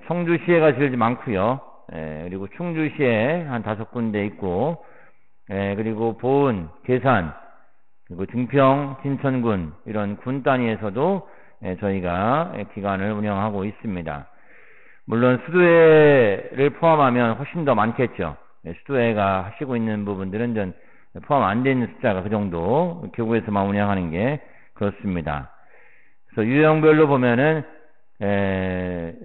청주시에가 제일 많고요. 그리고 충주시에 한 5군데 있고, 그리고 보은, 계산, 그리고 증평, 진천군 이런 군 단위에서도 저희가 기관을 운영하고 있습니다. 물론 수도회를 포함하면 훨씬 더 많겠죠. 수도회가 하시고 있는 부분들은 전 포함 안 되는 숫자가 그 정도 교구에서만 운영하는 게 그렇습니다. 그래서 유형별로 보면은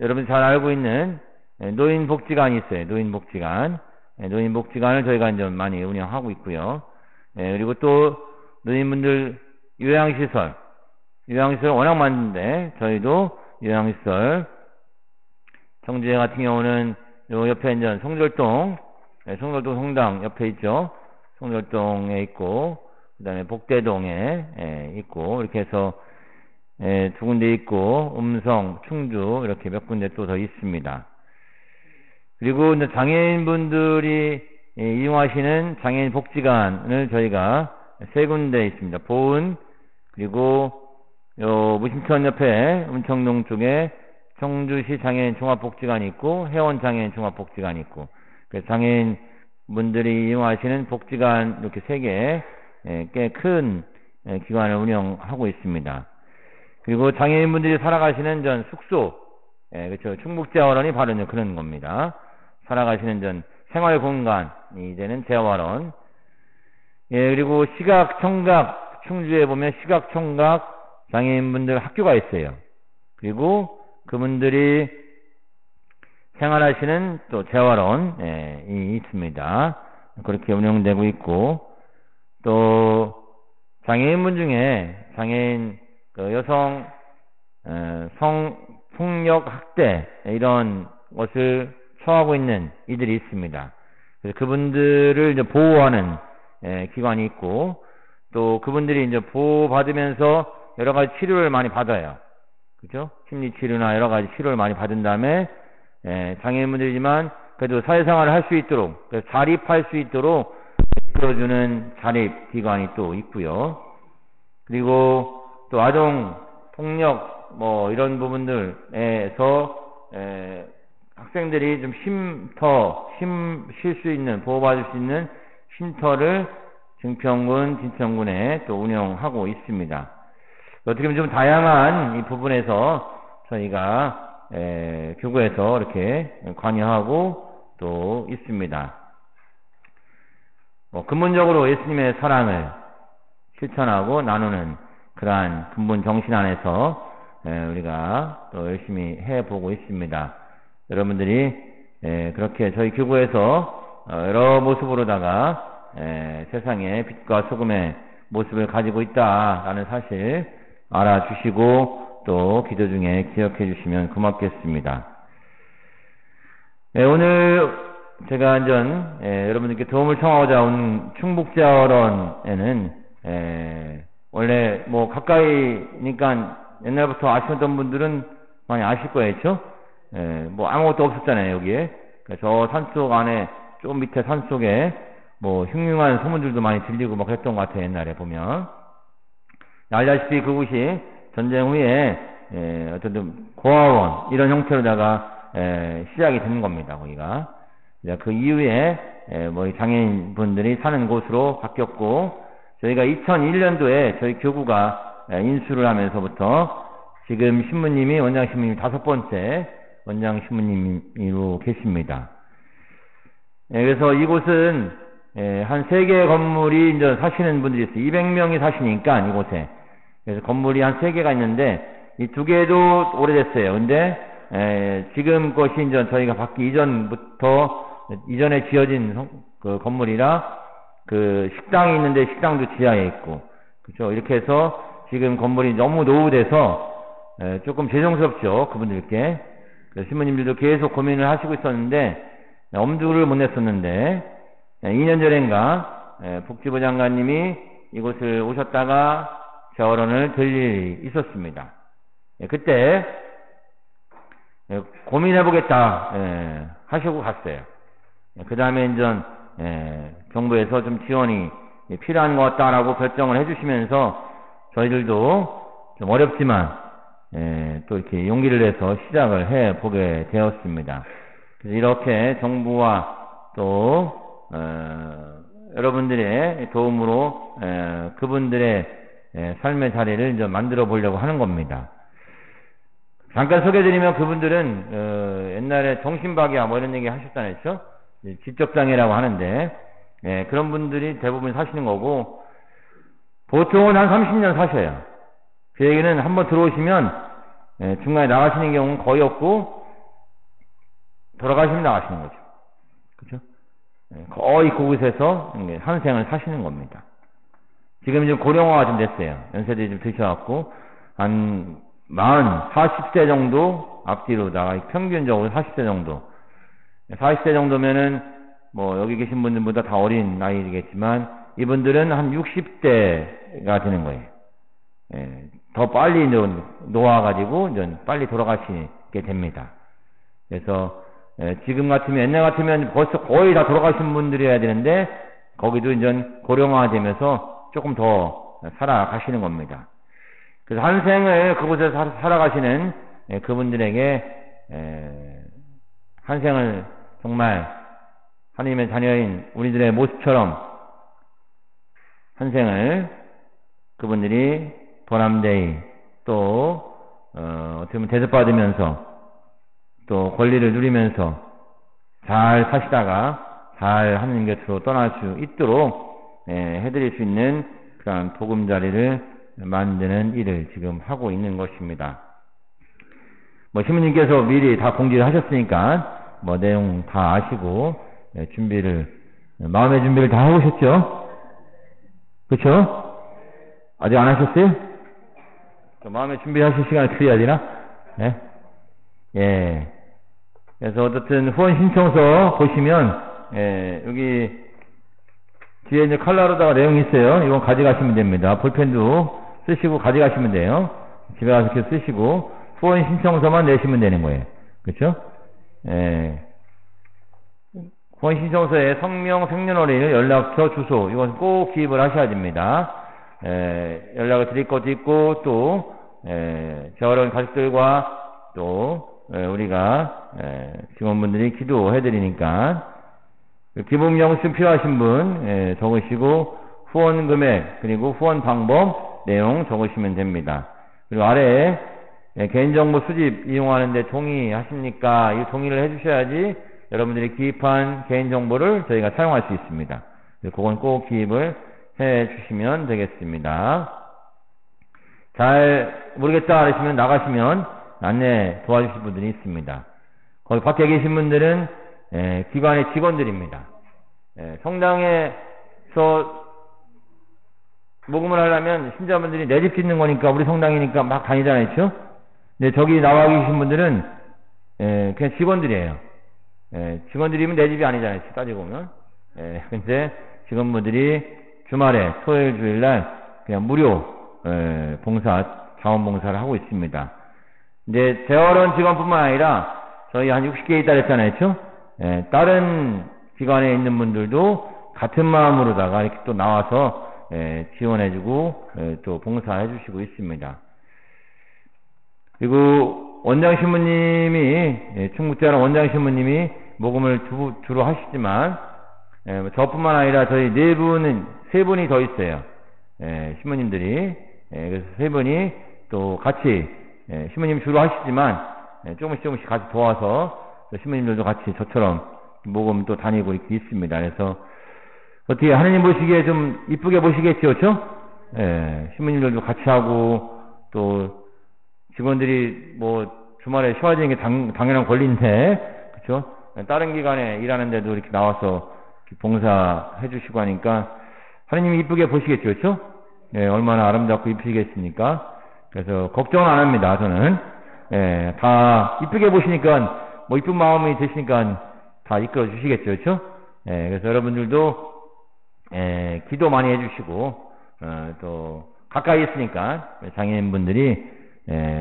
여러분 잘 알고 있는 노인복지관이 있어요. 노인복지관을 저희가 이제 많이 운영하고 있고요. 그리고 또 노인분들 요양시설 워낙 많은데 저희도 요양시설 청주에 같은 경우는 요 옆에 이제 송절동 성당 옆에 있죠. 송절동에 있고 그 다음에 복대동에 있고 이렇게 해서 2군데 있고 음성, 충주 이렇게 몇 군데 또 더 있습니다. 그리고 이제 장애인분들이 이용하시는 장애인 복지관을 저희가 3군데 있습니다. 보은 그리고 요 무심천 옆에 은청동 쪽에 청주시 장애인 종합복지관이 있고 해원 장애인 종합복지관이 있고 장애인 분들이 이용하시는 복지관 이렇게 3개 꽤 큰 기관을 운영하고 있습니다. 그리고 장애인분들이 살아가시는 전 숙소, 그렇죠. 충북재활원이 바로 그런 겁니다. 살아가시는 전 생활공간이 되는 재활원. 그리고 시각, 청각, 충주에 보면 시각, 청각 장애인분들 학교가 있어요. 그리고 그분들이 생활하시는 또 재활원이 있습니다. 그렇게 운영되고 있고, 또 장애인분 중에 장애인 여성 성폭력 학대 이런 것을 처하고 있는 이들이 있습니다. 그래서 그분들을 이제 보호하는 기관이 있고, 또 그분들이 이제 보호받으면서 여러 가지 치료를 많이 받아요. 그죠? 심리 치료나 여러 가지 치료를 많이 받은 다음에 장애인분들이지만 그래도 사회생활을 할 수 있도록, 자립할 수 있도록 이끌어주는 자립기관이 또 있고요. 그리고 또 아동 폭력 뭐 이런 부분들에서 학생들이 좀 쉴 수 있는, 보호받을 수 있는 쉼터를 증평군, 진천군에 또 운영하고 있습니다. 어떻게 보면 좀 다양한 이 부분에서 저희가 교구에서 이렇게 관여하고 또 있습니다. 근본적으로 예수님의 사랑을 실천하고 나누는 그러한 근본 정신 안에서 우리가 또 열심히 해보고 있습니다. 여러분들이 그렇게 저희 교구에서 여러 모습으로다가 세상의 빛과 소금의 모습을 가지고 있다라는 사실 알아주시고 또 기도 중에 기억해 주시면 고맙겠습니다. 오늘 제가 여러분들께 도움을 청하고자 온 충북재활원에는 원래 뭐 가까이니까 옛날부터 아시던 분들은 많이 아실 거예요, 그렇죠? 뭐 아무것도 없었잖아요, 여기에. 저 산속 안에 좀 밑에 산속에 뭐 흉흉한 소문들도 많이 들리고 막 그랬던 것 같아요, 옛날에 보면. 알다시피 그곳이 전쟁 후에 어떤 고아원 이런 형태로다가 시작이 되는 겁니다, 거기가. 그 이후에 뭐 장애인 분들이 사는 곳으로 바뀌었고, 저희가 2001년도에 저희 교구가 인수를 하면서부터 지금 신부님이 원장 신부님 5번째 원장 신부님으로 계십니다. 그래서 이곳은 한 3개의 건물이 이제 사시는 분들이 있어요. 200명이 사시니까 이곳에. 그래서 건물이 한 3개가 있는데 이 2개도 오래됐어요. 근데 지금 것이 이제 저희가 받기 이전에 지어진 그 건물이라 그 식당이 있는데 식당도 지하에 있고, 그렇죠. 이렇게 해서 지금 건물이 너무 노후돼서 조금 죄송스럽죠, 그분들께. 신부님들도 계속 고민을 하시고 있었는데 엄두를 못 냈었는데 2년 전인가 복지부 장관님이 이곳을 오셨다가 제어론을 들을 일이 있었습니다. 그때 고민해보겠다 하시고 갔어요. 그 다음에 이제 정부에서 좀 지원이 필요한 것 같다라고 결정을 해주시면서 저희들도 좀 어렵지만 또 이렇게 용기를 내서 시작을 해보게 되었습니다. 그래서 이렇게 정부와 또 여러분들의 도움으로 그분들의 삶의 자리를 이제 만들어 보려고 하는 겁니다. 잠깐 소개드리면 그분들은 옛날에 정신박이야 뭐 이런 얘기 하셨잖아요, 그렇죠? 지적장애라고 하는데 그런 분들이 대부분 사시는 거고 보통은 한 30년 사셔요. 그 얘기는 한번 들어오시면 중간에 나가시는 경우는 거의 없고 돌아가시면 나가시는 거죠. 그렇죠? 거의 그곳에서 한 생을 사시는 겁니다. 지금 이제 고령화가 좀 됐어요. 연세들이 좀 드셔갖고 한 40세 정도 앞뒤로다가 평균적으로 40세 정도 40세 정도면은 뭐 여기 계신 분들보다 다 어린 나이겠지만 이분들은 한 60대가 되는 거예요. 더 빨리 이제 놓아가지고 이제 빨리 돌아가시게 됩니다. 그래서 지금 같으면 옛날 같으면 벌써 거의 다 돌아가신 분들이어야 되는데 거기도 이제 고령화되면서 조금 더 살아가시는 겁니다. 그래서 한 생을 그곳에서 살아가시는 그분들에게 한 생을 정말 하나님의 자녀인 우리들의 모습처럼 한 생을 그분들이 보람되이 또 어떻게 보면 대접받으면서 또 권리를 누리면서 잘 사시다가 잘 하나님 곁으로 떠날 수 있도록 해드릴 수 있는 그런 보금자리를 만드는 일을 지금 하고 있는 것입니다. 뭐 신부님께서 미리 다 공지를 하셨으니까 뭐 내용 다 아시고 마음의 준비를 다 하고 오셨죠? 그렇죠? 아직 안 하셨어요? 마음의 준비하실 시간을 드려야 되나? 네? 예. 그래서 어쨌든 후원 신청서 보시면 여기 뒤에 이제 칼라로다가 내용이 있어요. 이건 가져가시면 됩니다. 볼펜도 쓰시고 가져가시면 돼요. 집에 가서 이렇게 쓰시고 후원 신청서만 내시면 되는 거예요. 그렇죠? 후원 신청서에 성명, 생년월일, 연락처, 주소 이건 꼭 기입을 하셔야 됩니다. 연락을 드릴 것도 있고 또 재활원 가족들과 또 우리가 직원분들이 기도해 드리니까 기본 영수증 필요하신 분 적으시고 후원 금액 그리고 후원 방법 내용 적으시면 됩니다. 그리고 아래에 개인정보 수집 이용하는데 동의하십니까? 이 동의를 해주셔야지 여러분들이 기입한 개인정보를 저희가 사용할 수 있습니다. 그건 꼭 기입을 해주시면 되겠습니다. 잘 모르겠다 하시면 나가시면 안내 도와주실 분들이 있습니다. 거기 밖에 계신 분들은 기관의 직원들입니다. 성당에서 모금을 하려면 신자분들이 내 집 짓는 거니까 우리 성당이니까 막 다니잖아요. 그렇죠? 근데 저기 나와 계신 분들은 그냥 직원들이에요. 직원들이면 내 집이 아니잖아요. 따지고 보면. 근데 직원분들이 주말에 토요일 주일날 그냥 무료 자원봉사를 하고 있습니다. 이제 재활원 직원뿐만 아니라 저희 한 60개 있다 그랬잖아요. 그렇죠? 다른 기관에 있는 분들도 같은 마음으로다가 이렇게 또 나와서 지원해주고 또 봉사해주시고 있습니다. 그리고 원장 신부님이 충북대학원 원장 신부님이 모금을 주로 하시지만 저뿐만 아니라 저희 세 분이 더 있어요. 신부님들이 그래서 세 분이 또 같이 신부님 주로 하시지만 조금씩 같이 도와서 신부님들도 같이 저처럼 모금 또 다니고 이렇게 있습니다. 그래서 어떻게 하느님 보시기에 좀 이쁘게 보시겠죠, 그렇죠? 신부님들도 같이 하고 또 직원들이 뭐 주말에 쉬어야 되는 게 당연한 권리인데, 그렇죠? 다른 기관에 일하는데도 이렇게 나와서 이렇게 봉사해 주시고 하니까 하느님이 이쁘게 보시겠죠, 그렇죠? 얼마나 아름답고 이쁘시겠습니까? 그래서 걱정은 안 합니다, 저는. 다 이쁘게 보시니까 뭐 이쁜 마음이 드시니까 다 이끌어 주시겠죠, 그렇죠? 그래서 여러분들도 기도 많이 해주시고 또 가까이 있으니까 장애인분들이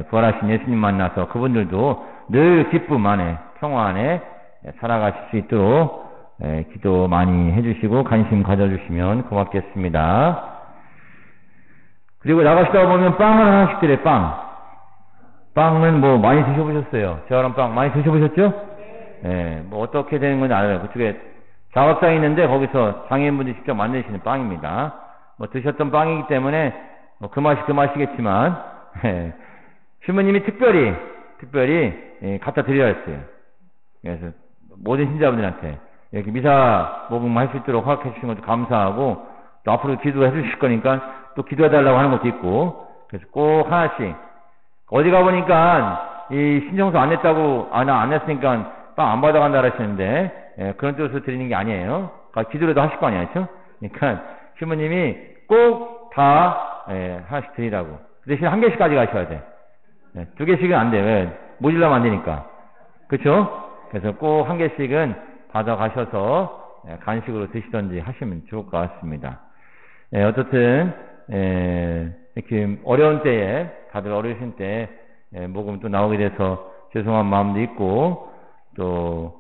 부활하신 예수님 만나서 그분들도 늘 기쁨 안에 평화 안에 살아가실 수 있도록 기도 많이 해주시고 관심 가져주시면 고맙겠습니다. 그리고 나가시다 보면 빵을 하나씩 드려요. 빵은 뭐 많이 드셔보셨어요? 재활용 빵 많이 드셔보셨죠? 뭐 어떻게 되는 건지 알아요. 그쪽에 작업장이 있는데 거기서 장애인분들이 직접 만드시는 빵입니다. 뭐 드셨던 빵이기 때문에 뭐 그 맛이겠지만 신부님이 특별히 갖다 드려야 했어요. 그래서 모든 신자분들한테 이렇게 미사 모금할 수 있도록 허락해 주신 것도 감사하고 또 앞으로 기도해 주실 거니까 또 기도해 달라고 하는 것도 있고 그래서 꼭 하나씩 어디 가보니까 이 신청서 안 냈다고 나 안 냈으니까 빵 안 받아간다 하시는데 그런 뜻으로 드리는 게 아니에요. 기도라도 하실 거 아니에요. 그러니까 신부님이 꼭 다 하나씩 드리라고. 그 대신 한 개씩 가져가셔야 돼. 2개씩은 안 돼. 왜? 모질라면 안 되니까. 그렇죠? 그래서 꼭 한 개씩은 받아가셔서 간식으로 드시던지 하시면 좋을 것 같습니다. 어떻든 이렇게 어려운 때에 다들 어려우신 때 모금 또 나오게 돼서 죄송한 마음도 있고 또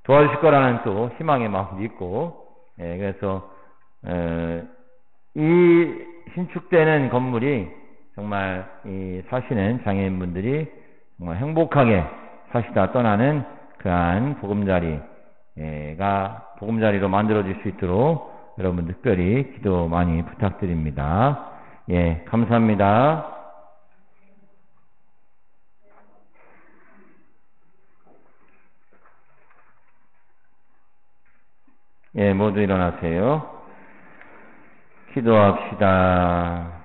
도와주실 거라는 또 희망의 마음도 있고 그래서 이 신축되는 건물이 정말 이 사시는 장애인분들이 정말 행복하게 사시다 떠나는 그러한 보금자리로 만들어질 수 있도록 여러분 특별히 기도 많이 부탁드립니다. 감사합니다. 모두 일어나세요. 기도합시다.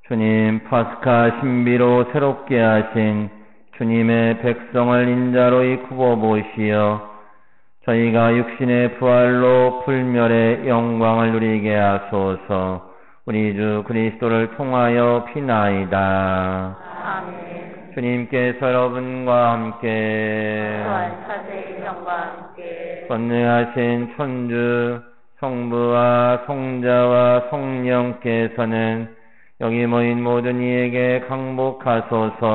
주님, 파스카 신비로 새롭게 하신 주님의 백성을 인자로 이끌어 보시어 저희가 육신의 부활로 불멸의 영광을 누리게 하소서. 우리 주 그리스도를 통하여 비나이다. 아멘. 주님께서 여러분과 함께 부활하신 영과 함께 권능하신 천주 성부와 성자와 성령께서는 여기 모인 모든 이에게 강복하소서.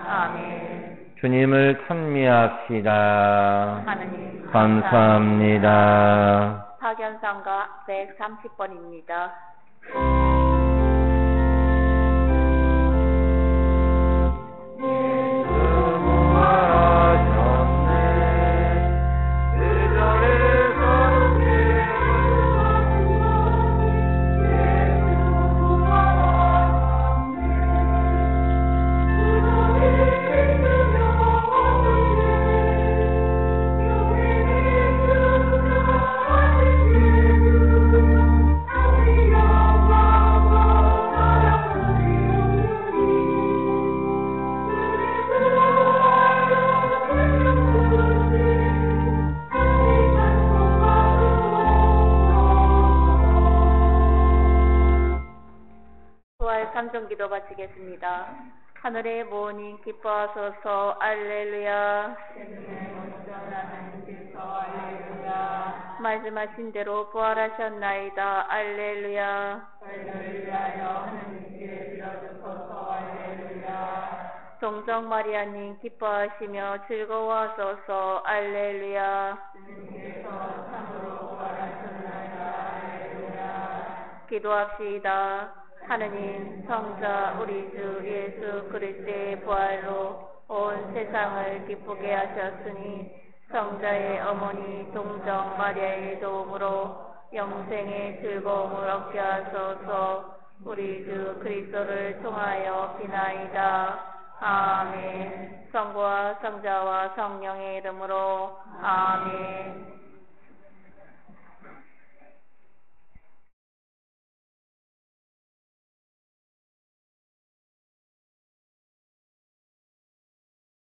아멘. 주님을 찬미합시다. 하느님 감사합니다. 파견상가 130번입니다. 삼종기도 바치겠습니다. 하늘의 모님 기뻐하소서. 알렐루야. 말씀하신 대로 부활하셨나이다. 알렐루야. 동정 마리아님 기뻐하시며 즐거워하소서. 알렐루야. 기도합시다. 하느님, 성자 우리 주 예수 그리스도의 부활로 온 세상을 기쁘게 하셨으니 성자의 어머니 동정 마리아의 도움으로 영생의 즐거움을 얻게 하소서. 우리 주 그리스도를 통하여 비나이다. 아멘. 성부와 성자와 성령의 이름으로 아멘.